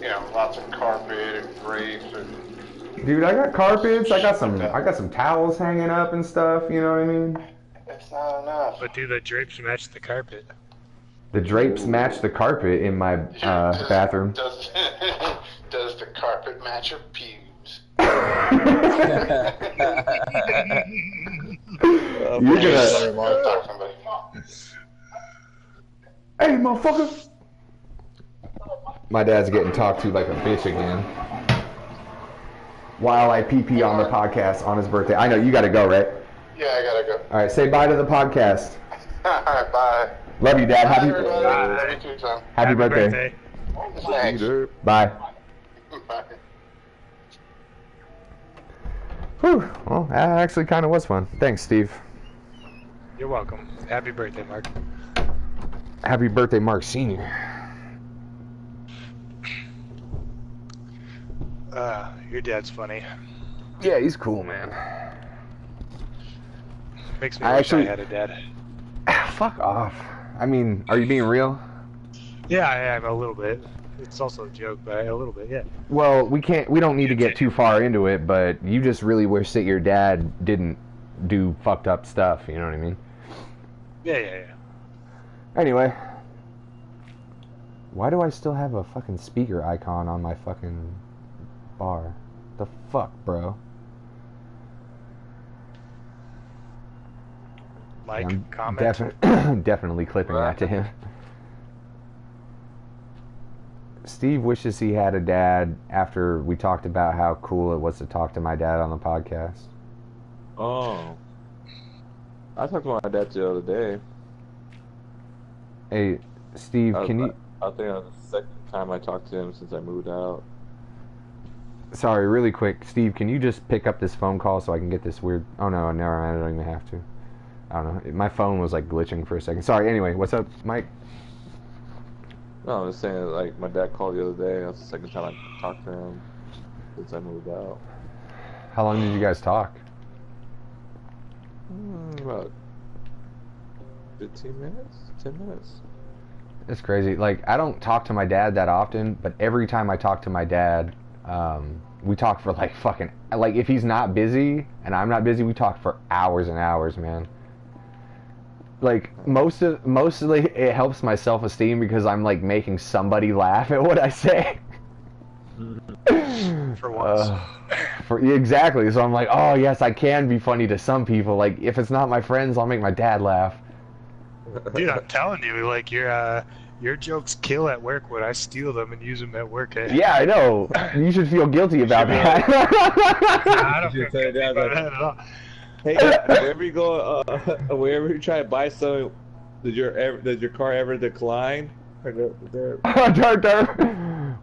you know, lots of carpet and drapes and... Dude, I got carpets, I got some towels hanging up and stuff, you know what I mean? It's not enough. But do the drapes match the carpet? The drapes match the carpet in my bathroom. Does the carpet match your pubes? You're gonna... Hey, motherfucker! My dad's getting talked to like a bitch again. While I pee on the podcast on his birthday. I know, you gotta go, right? Yeah, I gotta go. Alright, say bye to the podcast. Alright, bye. Love you, Dad. Bye, everybody. Love you too, son. Happy birthday. Thanks. Bye. Bye. Whew. Well, that actually kind of was fun. Thanks, Steve. You're welcome. Happy birthday, Mark. Happy birthday, Mark Sr. Your dad's funny. Yeah, he's cool, man. Makes me wish I had a dad. Fuck off. I mean, are you being real? Yeah, I am a little bit. It's also a joke, but a little bit, yeah. Well, we don't need to get too far into it, but you just really wish that your dad didn't do fucked up stuff, you know what I mean? Yeah. Anyway. Why do I still have a fucking speaker icon on my fucking bar? The fuck, bro? Like, I'm comment. definitely clipping that to him. Steve wishes he had a dad after we talked about how cool it was to talk to my dad on the podcast. Oh. I talked to my dad the other day. Hey, Steve, can you... I think that was the second time I talked to him since I moved out. Sorry, really quick. Steve, can you just pick up this phone call so I can get this weird... Oh, no, never mind. I don't even have to. I don't know. My phone was, like, glitching for a second. Sorry, anyway. What's up, Mike? No, I'm just saying, like, my dad called the other day. That's the second time I talked to him since I moved out. How long did you guys talk? About 15 minutes? 10 minutes? It's crazy. Like, I don't talk to my dad that often, but every time I talk to my dad, we talk for, like, fucking... Like, if he's not busy and I'm not busy, we talk for hours and hours, man. Like, mostly it helps my self-esteem because I'm, like, making somebody laugh at what I say. For once. Exactly. So I'm like, oh, yes, I can be funny to some people. Like, if it's not my friends, I'll make my dad laugh. Dude, I'm telling you, like, your jokes kill at work when I steal them and use them at work. Yeah, I know. You should feel guilty about that. I don't feel guilty about that at all. Hey, wherever you go, wherever you try to buy something, did your car ever decline?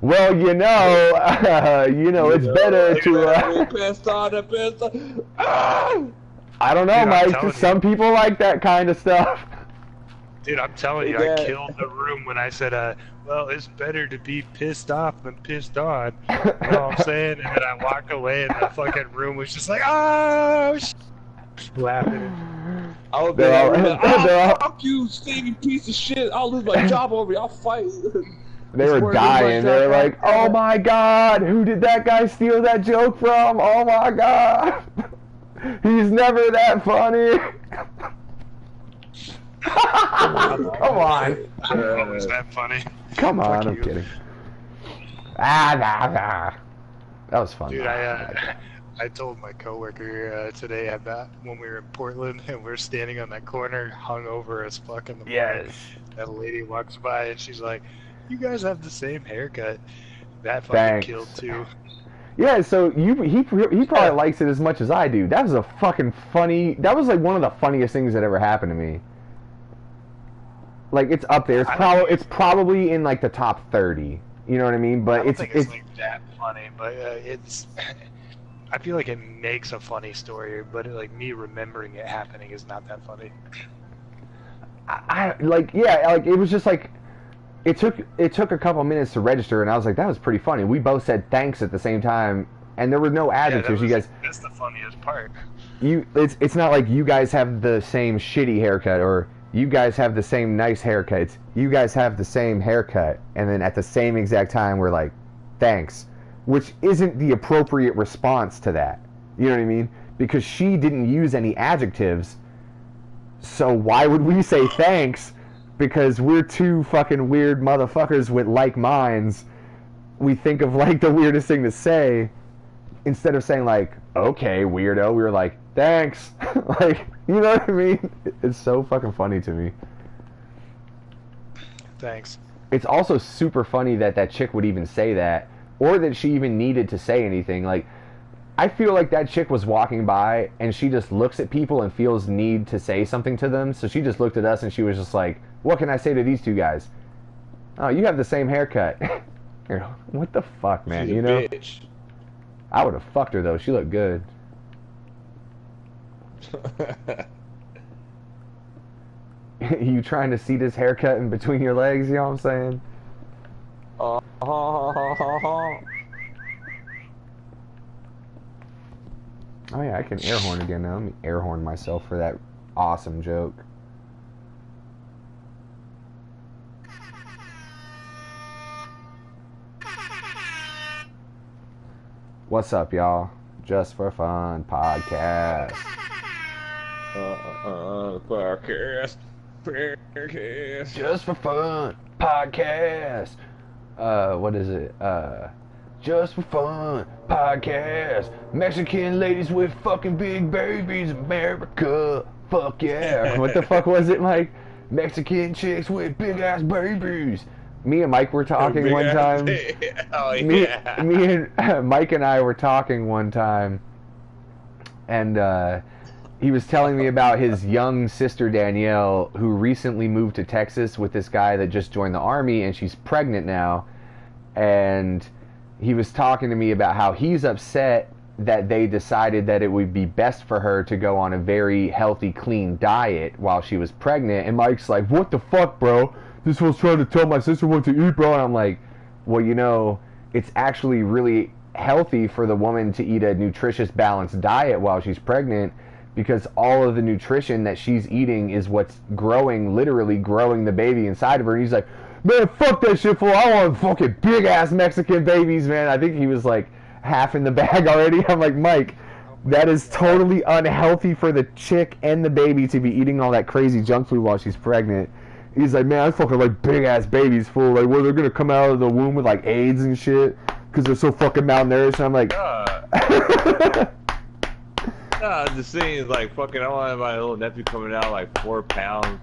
Well, you know, it's better to. Pissed on. I don't know, Dude, Mike. Some people like that kind of stuff. Dude, I'm telling you, Hey, I Dad. killed the room when I said, well, it's better to be pissed off than pissed on. You know what I'm saying? And then I walked away, and the fucking room was just like, oh, laughing. I would be They're like, all- they're all- fuck you, stinking piece of shit. I'll lose my job over you. I'll fight. They were dying. They were like, "Oh my god, who did that guy steal that joke from? Oh my god, he's never that funny." Come on. What was that funny? Come on, Fuck I'm you. kidding. That was fun. Dude, I told my coworker today about when we were in Portland and we're standing on that corner, hungover as fuck in the morning. Yes. That lady walks by and she's like, "You guys have the same haircut." That fucking Thanks. killed too. Yeah, so he probably likes it as much as I do. That was a fucking funny. That was like one of the funniest things that ever happened to me. Like it's up there. It's probably in like the top 30. You know what I mean? But I don't think it's like that funny, but it's. I feel like it makes a funny story, but like me remembering it happening is not that funny. I like it was just like it took a couple minutes to register, and I was like, that was pretty funny. We both said thanks at the same time, and there were no adjectives. That's the funniest part. It's not like you guys have the same shitty haircut or you guys have the same nice haircuts. You guys have the same haircut, and then at the same exact time we're like, thanks, which isn't the appropriate response to that. You know what I mean? Because she didn't use any adjectives. So why would we say thanks? Because we're two fucking weird motherfuckers with like minds. We think of like the weirdest thing to say. Instead of saying like, okay, weirdo, we were like, thanks. Like, you know what I mean? It's so fucking funny to me. Thanks. It's also super funny that that chick would even say that, or that she even needed to say anything. Like, I feel like that chick was walking by and she just looks at people and feels need to say something to them. So she just looked at us and she was just like, what can I say to these two guys? Oh, you have the same haircut. What the fuck, man? She's a you know? bitch. I would have fucked her though. She looked good. You trying to see this haircut in between your legs? You know what I'm saying? Oh yeah, I can air horn again now. Let me air horn myself for that awesome joke. What's up, y'all? Just for Fun podcast. Podcast. Just for Fun podcast. What is it? Just for Fun podcast. Mexican ladies with fucking big babies, America. Fuck yeah. What the fuck was it, Mike? Mexican chicks with big ass babies. Me and Mike were talking one time. Oh, Me yeah. and Mike and I were talking one time, and he was telling me about his young sister Danielle, who recently moved to Texas with this guy that just joined the army, and she's pregnant now. And he was talking to me about how he's upset that they decided that it would be best for her to go on a very healthy, clean diet while she was pregnant. And Mike's like, what the fuck, bro? This was trying to tell my sister what to eat, bro. And I'm like, well, you know, it's actually really healthy for the woman to eat a nutritious, balanced diet while she's pregnant, because all of the nutrition that she's eating is what's growing, literally growing the baby inside of her. And he's like, man, fuck that shit, fool. I want fucking big-ass Mexican babies, man. I think he was like half in the bag already. I'm like, Mike, that is totally unhealthy for the chick and the baby to be eating all that crazy junk food while she's pregnant. He's like, man, I fucking like big-ass babies, fool. Like, where they're going to come out of the womb with like AIDS and shit because they're so fucking malnourished. And I'm like... The thing is like fucking. I want my little nephew coming out like 4 pounds,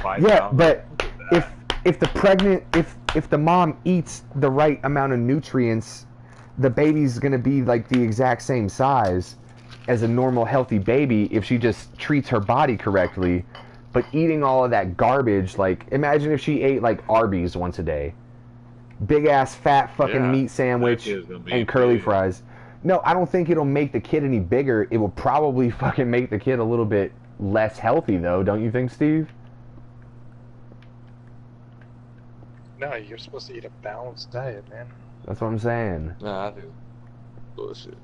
5 yeah, pounds. but if the mom eats the right amount of nutrients, the baby's gonna be like the exact same size as a normal healthy baby if she just treats her body correctly. But eating all of that garbage, like imagine if she ate like Arby's once a day, big ass fat fucking meat sandwich and curly fries. No, I don't think it'll make the kid any bigger. It will probably fucking make the kid a little bit less healthy, though. Don't you think, Steve? No, you're supposed to eat a balanced diet, man. That's what I'm saying. Nah, I do. Bullshit.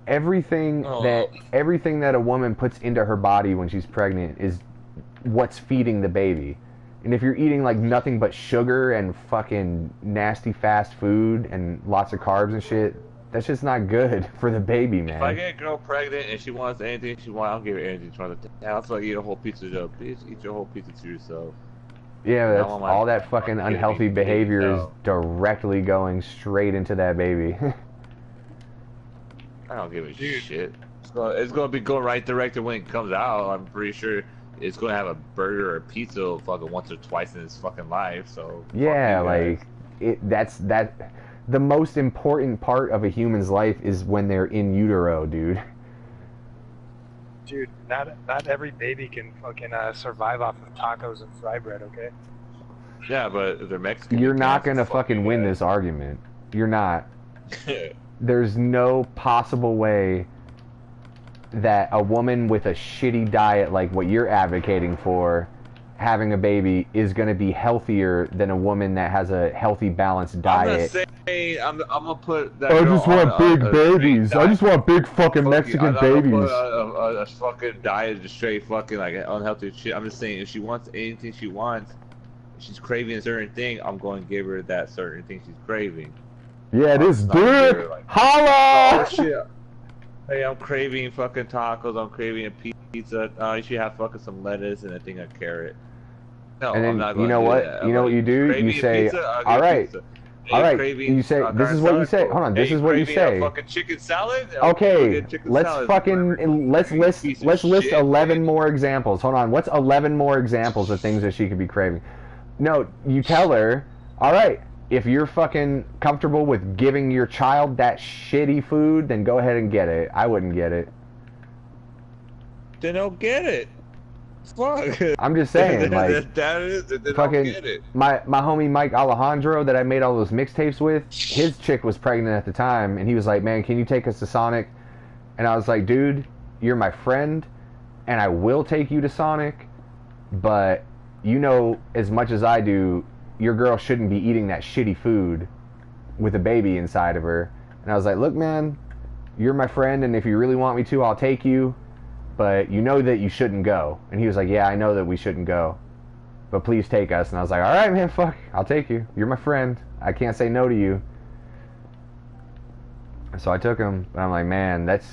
Everything that a woman puts into her body when she's pregnant is what's feeding the baby. And if you're eating like nothing but sugar and fucking nasty fast food and lots of carbs and shit, that's just not good for the baby, man. If I get a girl pregnant and she wants anything she wants, I'll give her anything she wants. I'll like eat a whole pizza dough. Bitch, eat your whole pizza to yourself. Yeah, that's all that fucking unhealthy behavior is directly going straight into that baby. I don't give a shit. It's gonna be going right directed when it comes out. I'm pretty sure it's gonna have a burger or a pizza fucking once or twice in its fucking life. So yeah, like that's the most important part of a human's life is when they're in utero, dude. Dude, not every baby can fucking survive off of tacos and fry bread, okay? Yeah, but if they're Mexican. You're not gonna fucking win this argument. You're not. There's no possible way that a woman with a shitty diet like what you're advocating for, having a baby, is going to be healthier than a woman that has a healthy, balanced diet. I'm not saying I'm gonna put that. I just want big babies. I just want big fucking Mexican babies. Put a fucking diet, just straight fucking like unhealthy shit. I'm just saying if she wants anything she wants, if she's craving a certain thing, I'm going to give her that certain thing she's craving. Yeah, this dude. Like, holla! Oh shit. Hey, I'm craving fucking tacos. I'm craving a pizza. You should have fucking some lettuce and a thing of carrot. No, and then, I'm not going you know to do what? that. You know what you do? You say, pizza, all right. All right, craving, you say, this is what you say. Hold on, this is what you say. Fucking chicken salad? Okay, let's fucking, let's list 11 more examples. Hold on, what's 11 more examples of things that she could be craving? No, you tell her, all right, if you're fucking comfortable with giving your child that shitty food, then go ahead and get it. I wouldn't get it. Then don't get it. Fuck. I'm just saying, like, fucking, my homie Mike Alejandro that I made all those mixtapes with, his chick was pregnant at the time, and he was like, man, can you take us to Sonic? And I was like, dude, you're my friend, and I will take you to Sonic, but you know as much as I do, your girl shouldn't be eating that shitty food with a baby inside of her. And I was like, look, man, you're my friend, and if you really want me to, I'll take you. But you know that you shouldn't go. And he was like, yeah, I know that we shouldn't go. But please take us. And I was like, all right, man, fuck. I'll take you. You're my friend. I can't say no to you. So I took him. But I'm like, man, that's...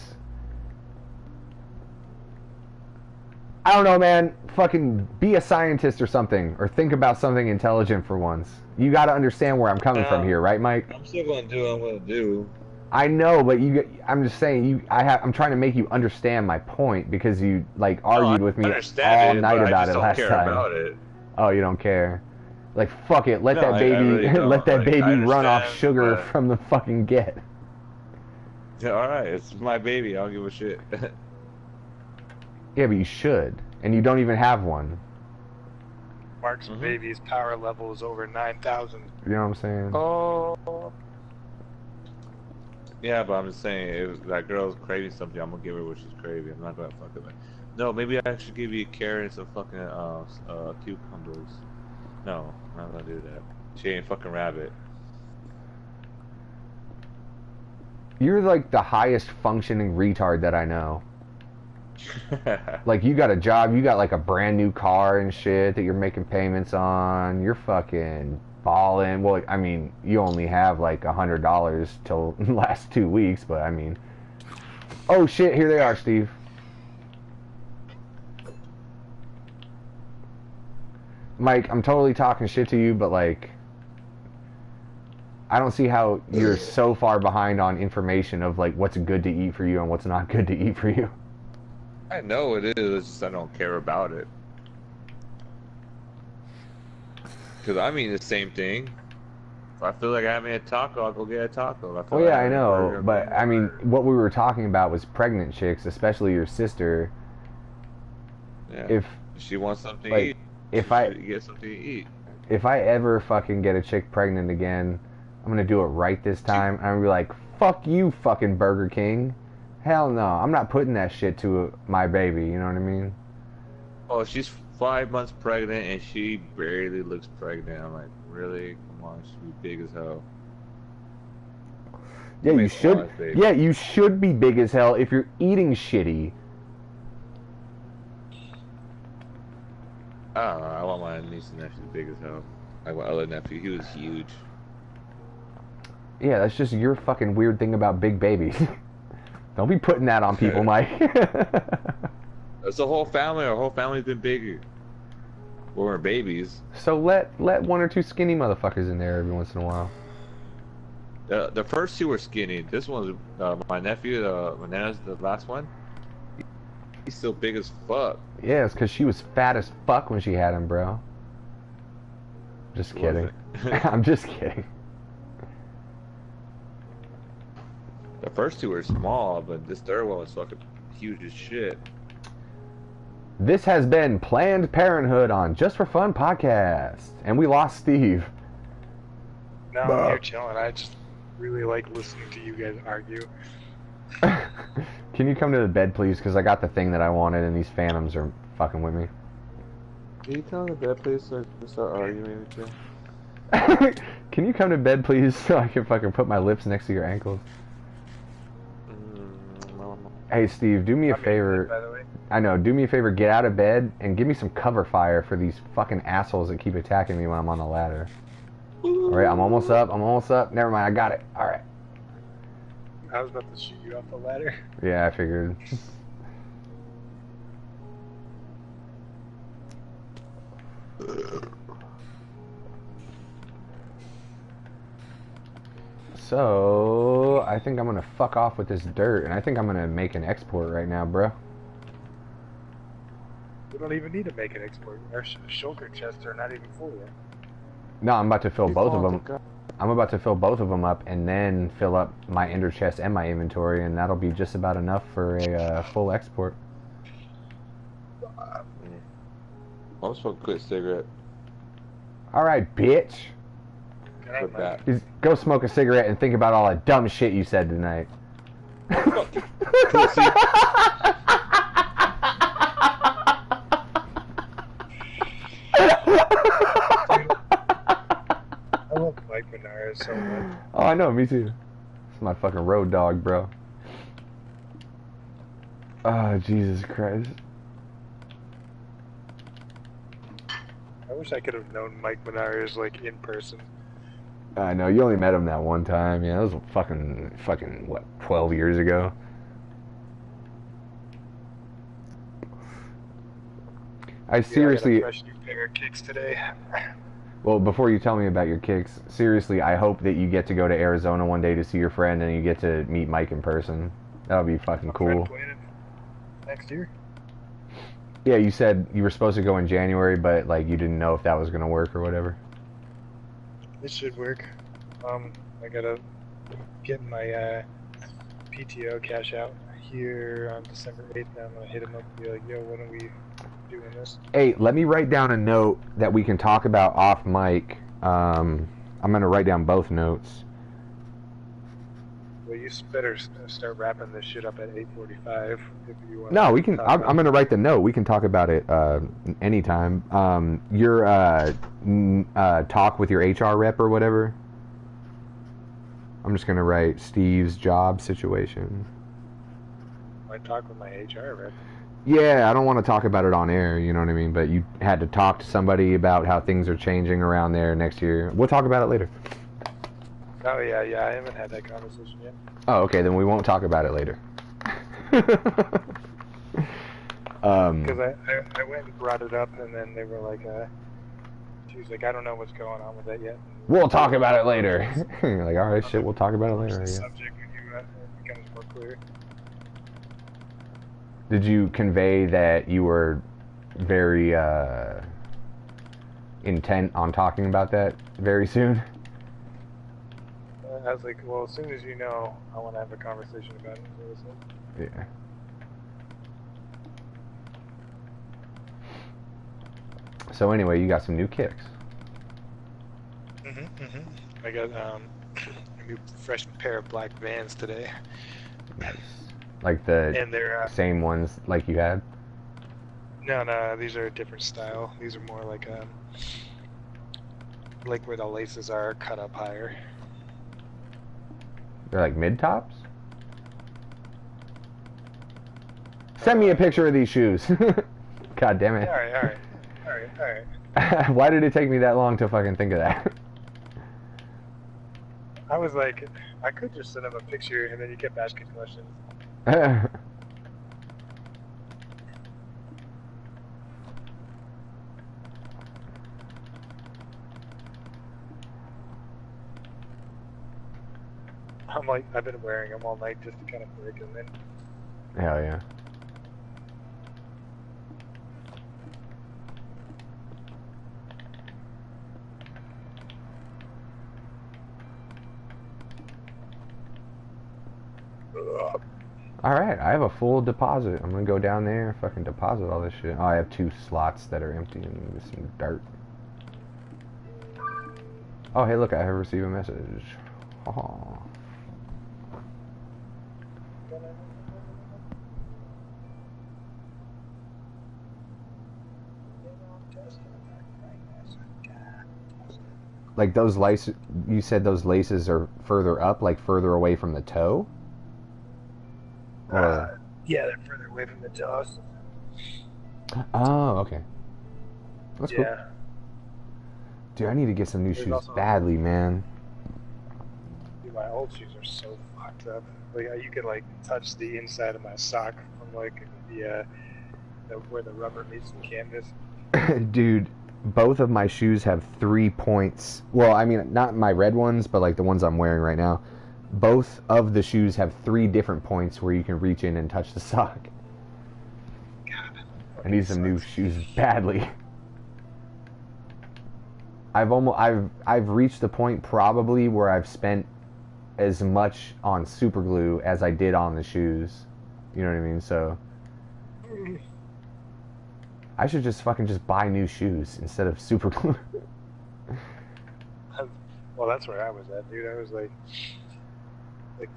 I don't know, man. Fucking be a scientist or something. Or think about something intelligent for once. You got to understand where I'm coming from here, right, Mike? I'm still going to do what I'm going to do. I know, but I'm just saying, I'm trying to make you understand my point because you like argued with me all night about it last time. About it. Oh, you don't care? Like, fuck it, let that baby, really let that baby run off sugar from the fucking get. Yeah, all right, it's my baby. I don't give a shit. Yeah, but you should, and you don't even have one. Mark's baby's power level is over 9,000. You know what I'm saying? Oh. Yeah, but I'm just saying, if that girl's craving something, I'm gonna give her what she's craving. I'm not gonna fucking like, no, maybe I should give you a carrot and some fucking cucumbers. No, I'm not gonna do that. She ain't fucking rabbit. You're like the highest functioning retard that I know. Like, you got a job, you got like a brand new car and shit that you're making payments on. You're fucking balling. Well, I mean, you only have like $100 till the last 2 weeks, but I mean, oh shit, here they are, Steve. Mike, I'm totally talking shit to you, but like, I don't see how you're so far behind on information of like what's good to eat for you and what's not good to eat for you. I know it is, it's just I don't care about it. Because I mean the same thing. If I feel like having a taco, I'll go get a taco. Well, yeah, I know, but I mean, what we were talking about was pregnant chicks, especially your sister. Yeah. If she wants something like, to eat, if she I should get something to eat. If I ever fucking get a chick pregnant again, I'm gonna do it right this time. I'm gonna be like, fuck you, fucking Burger King. Hell no, I'm not putting that shit to my baby, you know what I mean? Oh, she's 5 months pregnant and she barely looks pregnant. I'm like, really? Come Come on, it should be big as hell. Yeah, I mean, you should. small is big. Yeah, you should be big as hell if you're eating shitty. I don't know. I want my niece and nephew big as hell. Like my other nephew, he was huge. Yeah, that's just your fucking weird thing about big babies. Don't be putting that on people, Mike. It's the whole family. Our whole family's been bigger. When we're babies. So let one or two skinny motherfuckers in there every once in a while. The first two were skinny. This one's my nephew, Manana's the last one. He's still big as fuck. Yeah, it's because she was fat as fuck when she had him, bro. Just kidding. I'm just kidding. The first two were small, but this third one was fucking huge as shit. This has been Planned Parenthood on Just for Fun podcast, and we lost Steve. No, I'm here chilling. I just really like listening to you guys argue. Can you come to the bed, please? Because I got the thing that I wanted, and these phantoms are fucking with me. Can you come to bed, please, so I can start arguing with you? Can you come to bed, please, so I can fucking put my lips next to your ankles? Hey, Steve, do me a favor. By the way. I know, do me a favor, get out of bed and give me some cover fire for these fucking assholes that keep attacking me when I'm on the ladder. Alright, I'm almost up. Never mind, I got it. Alright. I was about to shoot you off the ladder. Yeah, I figured. So, I think I'm gonna fuck off with this dirt, and I think I'm gonna make an export right now, bro. We don't even need to make an export. Our shulker chests are not even full yet. No, I'm about to fill both of them. I'm about to fill both of them up, and then fill up my ender chest and my inventory, and that'll be just about enough for a full export. I'll smoke a quick cigarette. Alright, bitch. With that. Go smoke a cigarette and think about all the dumb shit you said tonight. Pussy. I love Mike Menard so much. Oh, I know, me too. It's my fucking road dog, bro. Oh, Jesus Christ. I wish I could have known Mike Menard like in person. I know, you only met him that one time. Yeah, that was fucking, what, 12 years ago? I seriously... I got a fresh new pair of kicks today. Well, before you tell me about your kicks, seriously, I hope that you get to go to Arizona one day to see your friend and you get to meet Mike in person. That'll be fucking cool. Next year? Yeah, you said you were supposed to go in January, but, like, you didn't know if that was gonna work or whatever. This should work. I gotta get my PTO cash out here on December 8th. And I'm gonna hit him up and be like, yo, when are we doing this? Hey, let me write down a note that we can talk about off mic. I'm gonna write down both notes. Well, you better start wrapping this shit up at 8:45 if you want. No, we can. I'm gonna write the note. We can talk about it anytime. Your talk with your HR rep or whatever. I'm just gonna write Steve's job situation. I talk with my HR rep. Yeah, I don't want to talk about it on air. You know what I mean? But you had to talk to somebody about how things are changing around there next year. We'll talk about it later. Oh yeah, I haven't had that conversation yet. Oh, okay, then we won't talk about it later. Because I went and brought it up, and then they were like, she was like, I don't know what's going on with that yet. We'll talk about it later. Like, all right, shit, we'll talk about it later. The Yeah. subject when you it becomes more clear. Did you convey that you were very intent on talking about that very soon? I was like, well, as soon as you know, I want to have a conversation about it. So it's like, Yeah. So anyway, you got some new kicks. I got a new fresh pair of black Vans today. Nice. Like the And they're same ones like you had? no, these are a different style. These are more like like where the laces are cut up higher. They're like mid-tops? Send me a picture of these shoes. God damn it. Alright. Why did it take me that long to fucking think of that? I was like, I could just send him a picture, and then you kept asking questions. I'm like, I've been wearing them all night just to kind of break them in. Hell yeah. Alright, I have a full deposit. I'm gonna go down there and fucking deposit all this shit. Oh, I have 2 slots that are empty and some dirt. Oh, hey, look, I have received a message. Oh. Like those laces, you said those laces are further up, like further away from the toe? Or... yeah, they're further away from the toes. Oh, okay. That's cool. Yeah. Dude, I need to get some new There's shoes also- badly, man. Dude, my old shoes are so fucked up. Like you could like touch the inside of my sock from like the where the rubber meets the canvas. Dude, both of my shoes have 3 points. Well, I mean, not my red ones, but like the ones I'm wearing right now. Both of the shoes have 3 different points where you can reach in and touch the sock. God, I need some new shoes badly. I've reached the point probably where I've spent as much on super glue as I did on the shoes. You know what I mean? So I should just fucking just buy new shoes instead of super glue. Well, that's where I was at, dude. I was like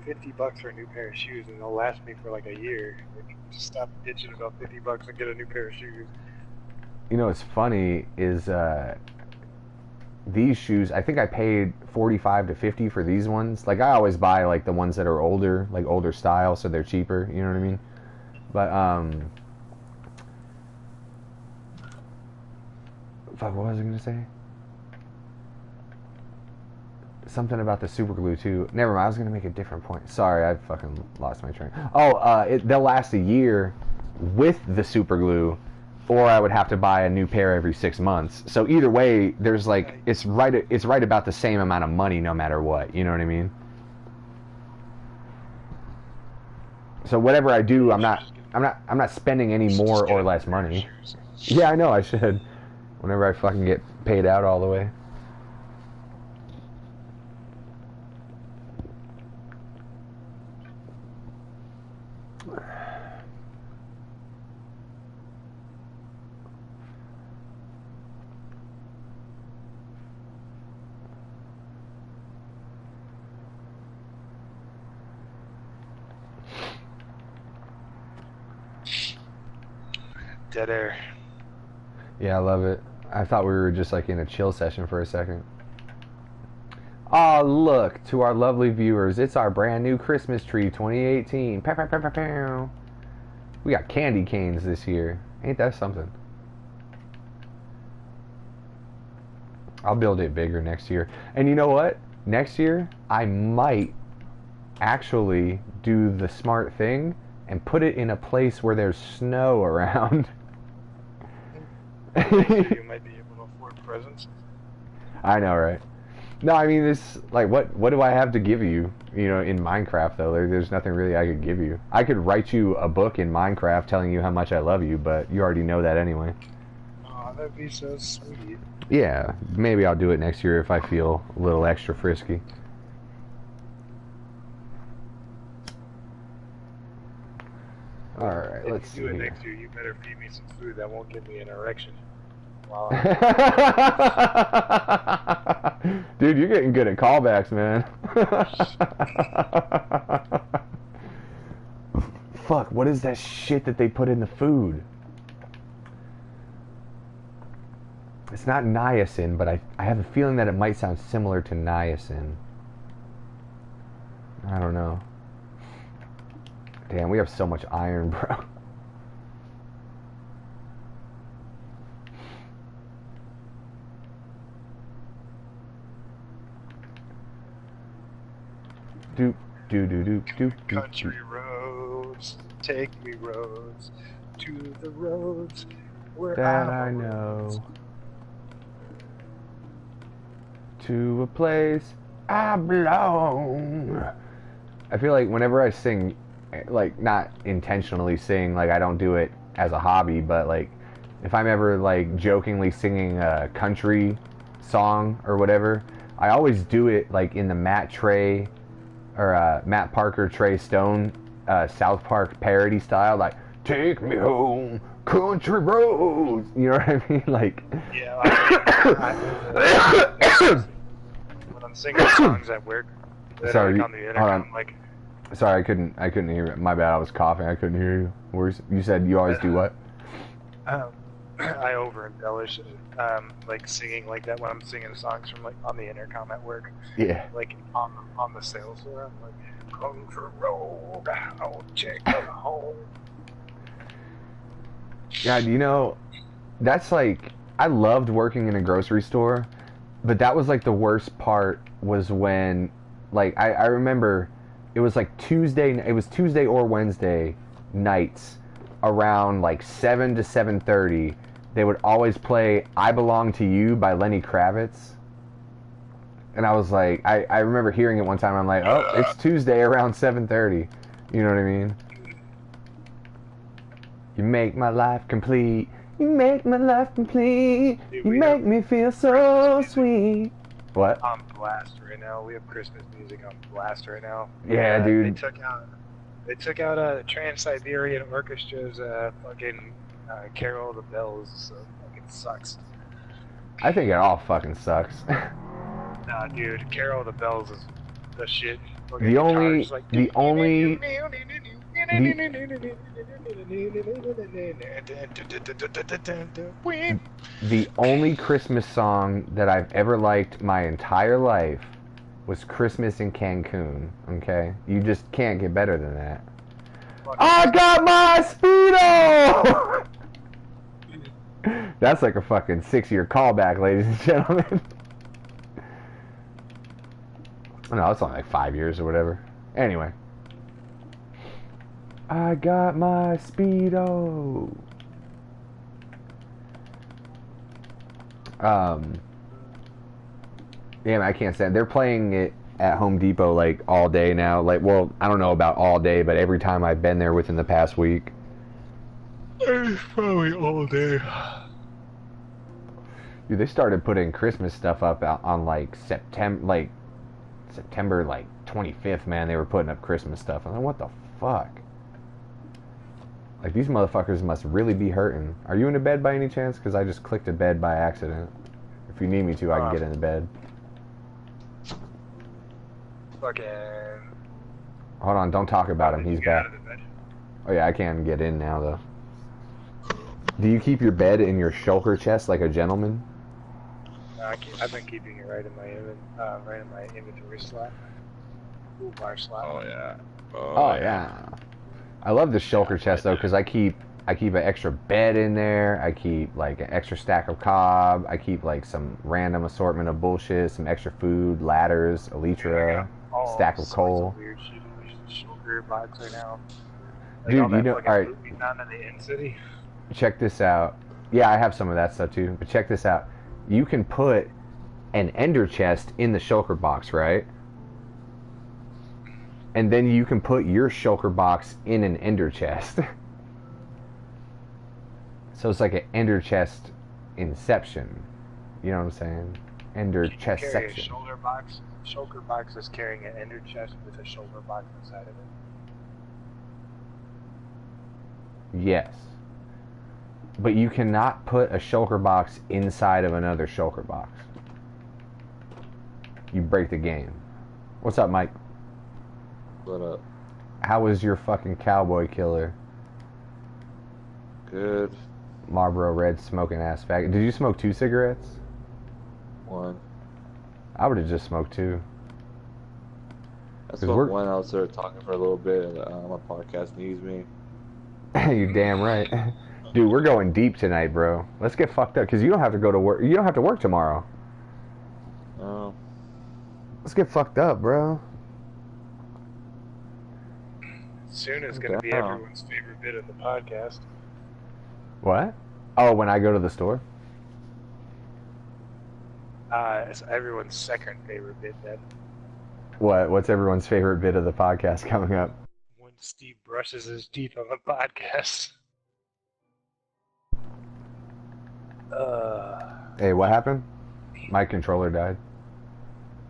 $50 for a new pair of shoes, and they'll last me for like a year. Like, just stop bitching about $50 and get a new pair of shoes. You know what's funny is these shoes, I think I paid $45 to $50 for these ones. Like I always buy like the ones that are older, like older style, so they're cheaper, you know what I mean? But fuck, what was I gonna say? Something about the super glue too. Never mind, I was gonna make a different point. Sorry, I fucking lost my train. Oh, they'll last a year with the super glue, or I would have to buy a new pair every 6 months. So either way, there's like it's right about the same amount of money no matter what. You know what I mean? So whatever I do, I'm not spending any more or less money. Yeah, I know I should. Whenever I fucking get paid out all the way. Dead air. Yeah, I love it. I thought we were just like in a chill session for a second. Oh, look, to our lovely viewers, it's our brand new Christmas tree 2018. Pow, pow, pow, pow, pow. We got candy canes this year. Ain't that something? I'll build it bigger next year. And you know what? Next year, I might actually do the smart thing and put it in a place where there's snow around. You might be able to afford presents. I know, right? No, I mean, this, like, what do I have to give you, you know, in Minecraft, though? There's nothing really I could give you. I could write you a book in Minecraft telling you how much I love you, but you already know that anyway. Oh, that'd be so sweet. Yeah, maybe I'll do it next year if I feel a little extra frisky. Alright, let's see If you do it here. next year, you better feed me some food that won't give me an erection. Wow. Dude, you're getting good at callbacks, man. Fuck, what is that shit that they put in the food? It's It's not niacin, but I have a feeling that it might sound similar to niacin. I don't know. Damn, we have so much iron, bro. Doop, doo doo doo doo doo. Country roads, take me roads to the roads where That I know. To a place I belong. I feel like whenever I sing, like not intentionally sing, like I don't do it as a hobby, but like if I'm ever like jokingly singing a country song or whatever, I always do it like in the Matt Parker, Trey Stone, South Park parody style, like take me home, country roads. You know what I mean? Like, yeah, when I'm singing songs at work that sorry, are on the intercom, like. Sorry, I couldn't hear it. My bad, I was coughing. I couldn't hear you. You said you always do what? I over embellish, like singing like that when I'm singing songs from like on the intercom at work. Yeah. Like on the sales floor, I'm like, country road, I'll take you home. God, you know, that's like, I loved working in a grocery store, but that was like the worst part was when, like, I remember it was like Tuesday or Wednesday nights around like 7 to 7:30. They would always play I Belong to You by Lenny Kravitz. And I was like, I remember hearing it one time. I'm like, oh, it's Tuesday around 7:30. You know what I mean? You make my life complete. You make my life complete. Dude, You make me feel so sweet. What? On blast right now. We have Christmas music on blast right now. Yeah, dude. They took out Trans-Siberian Orchestra's fucking Carol of the Bells. So it fucking sucks. I think it all fucking sucks. Nah, dude, Carol of the Bells is the shit. The only Christmas song that I've ever liked my entire life was Christmas in Cancun. Okay? You just can't get better than that. I got my Speedo! That's like a fucking 6-year callback, ladies and gentlemen. No, it's only like 5 years or whatever. Anyway. I got my Speedo. Yeah, man, I can't stand it. They're playing it at Home Depot like all day now. Like, well, I don't know about all day, but every time I've been there within the past week. It's probably all day. Dude, they started putting Christmas stuff up on like September 25th, man. They were putting up Christmas stuff. I'm like, what the fuck? Like, these motherfuckers must really be hurting. Are you in a bed by any chance? Because I just clicked a bed by accident. If you need me to, I can get in the bed. Fucking. Hold on, don't talk about him. He's Get back. out of the bed. Oh yeah, I can get in now though. Do you keep your bed in your shoulder chest like a gentleman? I've been keeping it right in my inventory slot. Bar slot. Oh yeah. Oh yeah. I love the shulker chest though, because I keep an extra bed in there. I keep like an extra stack of cob. I keep like some random assortment of bullshit, some extra food, ladders, elytra, stack of coal. Weird shit in the shulker box right now. Like Dude, all that you know, fucking all right. loot we found in the in city. Check this out. Yeah, I have some of that stuff too. But check this out. You can put an ender chest in the shulker box, right? And then you can put your shulker box in an ender chest. So it's like an ender chest inception. You know what I'm saying? Ender chest Carry section. a shoulder box. Shulker box is carrying an ender chest with a shoulder box inside of it. Yes. But you cannot put a shulker box inside of another shulker box. You break the game. What's up, Mike? What up? How was your fucking cowboy killer? Good. Marlboro Red smoking ass faggot. Did you smoke 2 cigarettes? 1. I would have just smoked 2. I smoked 1. I was there talking for a little bit, and my podcast needs me. You damn right. Dude, we're going deep tonight, bro. Let's get fucked up, because you don't have to go to work. You don't have to work tomorrow. Oh. Let's get fucked up, bro. Soon is going to be everyone's favorite bit of the podcast. What? Oh, when I go to the store? It's everyone's second favorite bit then. What? What's everyone's favorite bit of the podcast coming up? When Steve brushes his teeth on the podcast. Hey, what happened? My controller died.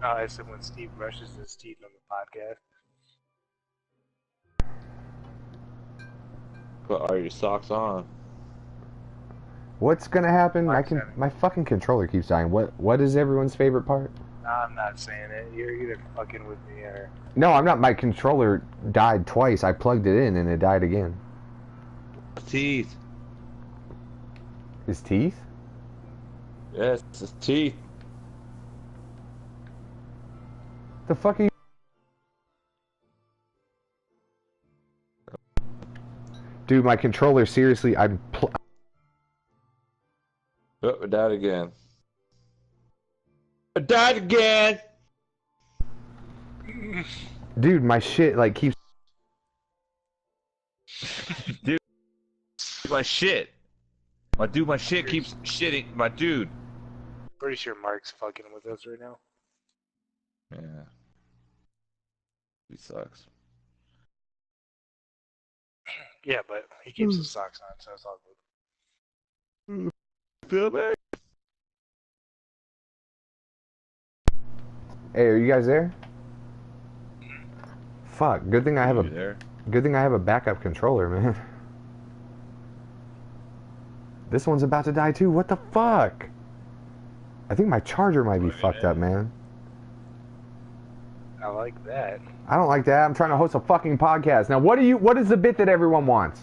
No, I said when Steve brushes his teeth on the podcast. But are your socks on? What's gonna happen? My fucking controller keeps dying. What is everyone's favorite part? I'm not saying it. You're either fucking with me or... No, I'm not. My controller died twice. I plugged it in and it died again. Teeth. His teeth? Yes, his teeth. The fuck are you? Dude, my controller, seriously, Oh, it died again. It died again! Dude, my shit, like, keeps... Dude, my shit. My shit keeps shitting. My dude. Pretty sure Mark's fucking with us right now. Yeah. He sucks. Yeah, but he keeps his socks on, so it's all good. Feel bad? Hey, are you guys there? Fuck, good thing I have a backup controller, man. This one's about to die too. What the fuck? I think my charger might be fucked up, man. I like that. I don't like that. I'm trying to host a fucking podcast. Now, what is the bit that everyone wants?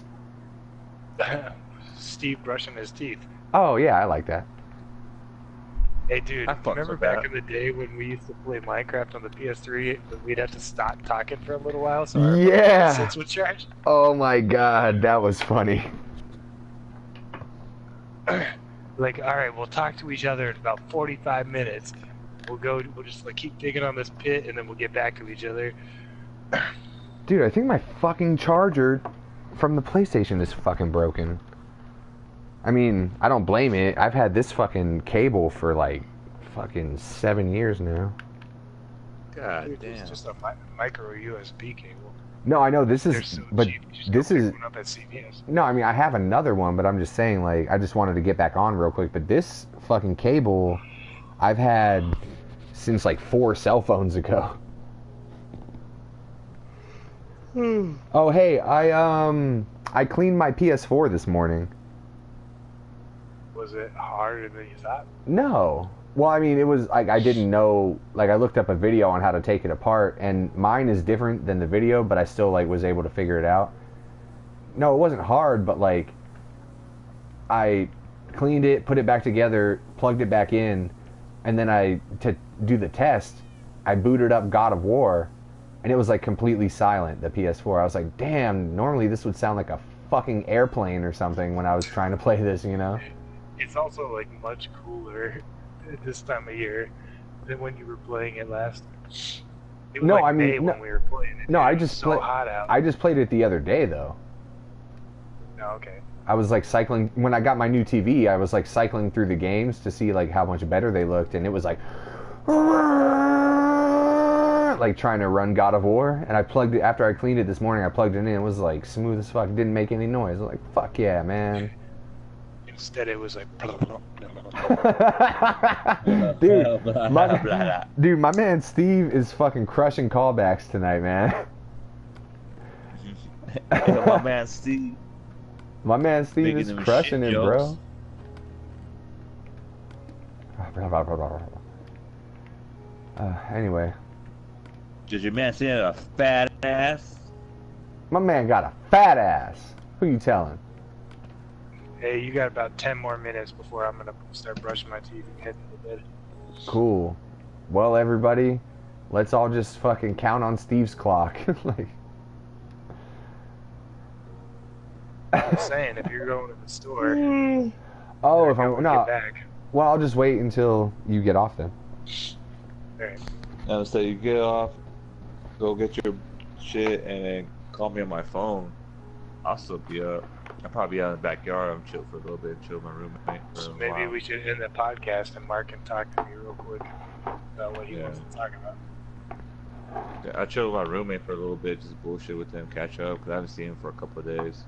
Steve brushing his teeth. Oh, yeah, I like that. Hey, dude, remember back in the day when we used to play Minecraft on the PS3, but we'd have to stop talking for a little while so our headsets would charge? Oh my god, that was funny. Like, alright, we'll talk to each other in about 45 minutes. We'll just like keep digging on this pit and then we'll get back to each other. Dude, I think my fucking charger from the PlayStation is fucking broken. I mean, I don't blame it. I've had this fucking cable for like fucking 7 years now. God Dude, damn. it's just a micro USB cable. No, I know this They're is, so but cheap. You just this go is. pick one up at CVS. No, I mean I have another one, but I'm just saying like I just wanted to get back on real quick. But this fucking cable, I've had since like 4 cell phones ago. Oh hey, I cleaned my PS4 this morning. Was it harder than you thought? No. Well, I mean, it was like I didn't know. Like I looked up a video on how to take it apart, and mine is different than the video, but I still like was able to figure it out. No, it wasn't hard, but like I cleaned it, put it back together, plugged it back in, and then to do the test, I booted up God of War, and it was like completely silent. The PS4. I was like, damn. Normally this would sound like a fucking airplane or something when I was trying to play this, you know. It's also like much cooler this time of year than when you were playing it last. It was No, like I mean, May when we were playing it. No, dude. I It was just so hot out. I just played it the other day though. Oh, okay. I was like cycling when I got my new TV. I was like cycling through the games to see like how much better they looked, and it was like trying to run God of War. And I plugged it after I cleaned it this morning. I plugged it in. It was like smooth as fuck. It didn't make any noise. I was like, fuck yeah, man. Instead, it was like. dude, my man Steve is fucking crushing callbacks tonight, man. My man Steve. My man Steve is crushing it, bro. Anyway. Did your man see a fat ass? My man got a fat ass. Who you telling? Hey, you got about 10 more minutes before I'm gonna start brushing my teeth and heading to bed. Cool. Well, everybody, let's all just fucking count on Steve's clock. Like, I'm saying, if you're going to the store, oh, if I'm get not, back. well, I'll just wait until you get off then. Alright. So you get off, go get your shit, and then call me on my phone. I'll still be up. I'll probably be out in the backyard. I'm chill for a little bit, chill with my roommate. So maybe we should end the podcast and Mark can talk to me real quick about what he wants to talk about. Yeah, I chill with my roommate for a little bit, just bullshit with him, catch up, because I haven't seen him for a couple of days.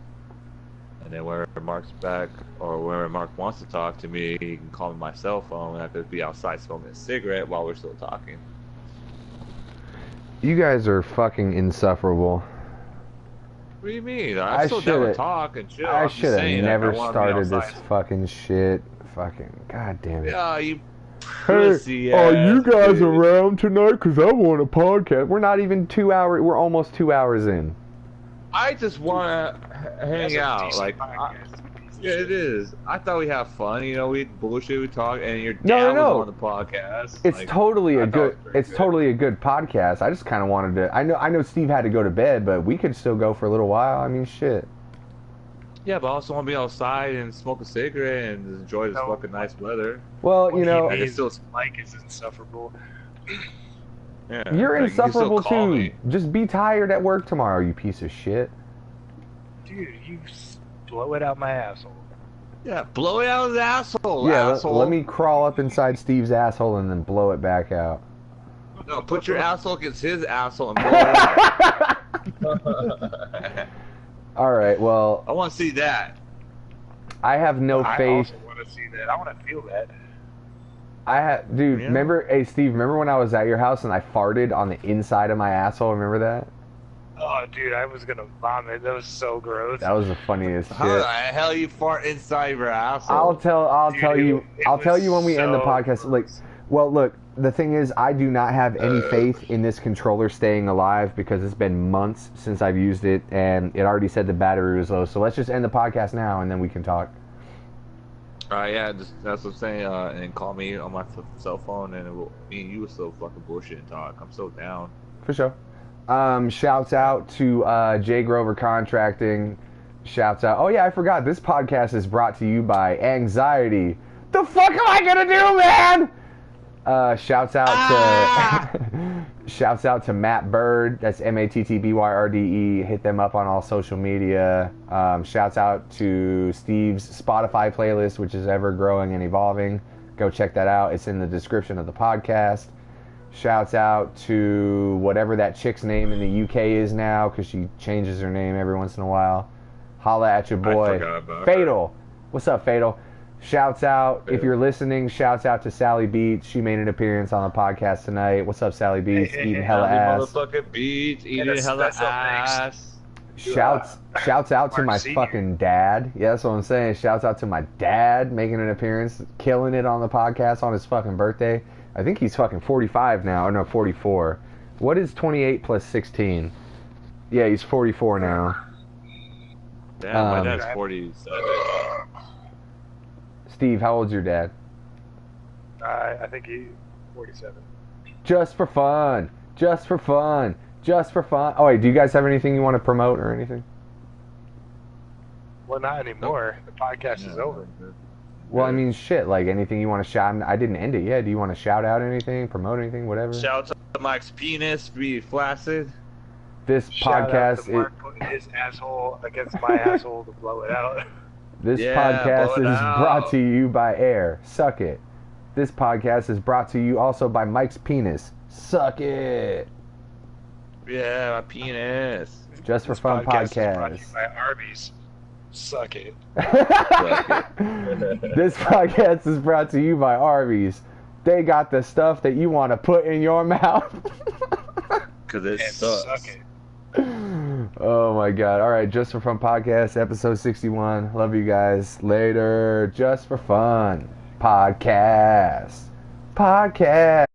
And then whenever Mark's back, or whenever Mark wants to talk to me, he can call me my cell phone, and I could be outside smoking a cigarette while we're still talking. You guys are fucking insufferable. What do you mean? I'm still down to talk and chill. I should have never I started this fucking shit. Fucking god damn it. Yeah, you Hey, pussy are you ass guys dude. around tonight? Because I want a podcast. We're not even 2 hours. We're almost 2 hours in. I just want to hang out. Like, yeah, it is. I thought we have fun. You know, we bullshit, we talk, and your dad was on the podcast. It's like, totally a good. It's totally a good podcast. I just kind of wanted to. I know Steve had to go to bed, but we could still go for a little while. I mean, shit. Yeah, but I also want to be outside and smoke a cigarette and enjoy this fucking nice weather. Well, you know, Mike is insufferable. Yeah, you're like, insufferable you can still call too. me. Just be tired at work tomorrow, you piece of shit. Dude, you blow it out my asshole. Yeah, blow it out of his asshole. Yeah, asshole. let me crawl up inside Steve's asshole and then blow it back out. No, put your asshole against his asshole and blow it out. All right, well, I want to see that. I have no I faith. also want to see that. I want to feel that. Dude, Yeah. remember, hey Steve, remember when I was at your house and I farted on the inside of my asshole? Remember that? Oh, dude, I was gonna vomit. That was so gross. That was the funniest How the shit. hell you fart inside your asshole? I'll tell you when we end the so podcast. Like, well, look, the thing is, I do not have any faith in this controller staying alive because it's been months since I've used it, and it already said the battery was low. So let's just end the podcast now, and then we can talk. Yeah, that's what I'm saying. And call me on my cell phone, and me and you will still fucking bullshit and talk. I'm so down. For sure. Shouts out to Jay Grover Contracting. Shouts out. Oh yeah, I forgot. This podcast is brought to you by Anxiety. The fuck am I gonna do, man? Shouts out to shouts out to Matt Bird. That's MattByrde. Hit them up on all social media. Shouts out to Steve's Spotify playlist, which is ever growing and evolving. Go check that out. It's in the description of the podcast. Shouts out to whatever that chick's name in the UK is now, because she changes her name every once in a while. Holla at your boy. Fatal. What's up, Fatal? Shouts out, if you're listening, shouts out to Sallybeatz. She made an appearance on the podcast tonight. What's up, Sallybeatz? Eating hella ass. Motherfucking beats, eating hella ass. Shouts out to my fucking dad. Yeah, that's what I'm saying. Shouts out to my dad making an appearance, killing it on the podcast on his fucking birthday. I think he's fucking 45 now. Or no, 44. What is 28 plus 16? Yeah, he's 44 now. Damn, my dad's 47. Steve, how old's your dad? I think he's 47. Just for fun. Just for fun. Just for fun. Oh, wait, do you guys have anything you want to promote or anything? Well, not anymore. The podcast is over. Well, I mean, shit, like anything you want to shout. I didn't end it yet. Do you want to shout out anything, promote anything, whatever? Shout out to Mike's penis, be flaccid. This Shout podcast out to Mark putting his asshole against my asshole to blow it out. This Yeah, podcast blow it is out. brought to you by Air. Suck it. This podcast is brought to you also by Mike's penis. Suck it. Yeah, my penis. Just for This fun podcast is brought to podcast. you by Arby's. Suck it. This podcast is brought to you by Arby's. They got the stuff that you want to put in your mouth. Because it And sucks. suck it. Oh my god. All right, Just for Fun podcast, episode 61. Love you guys. Later. Just for Fun podcast.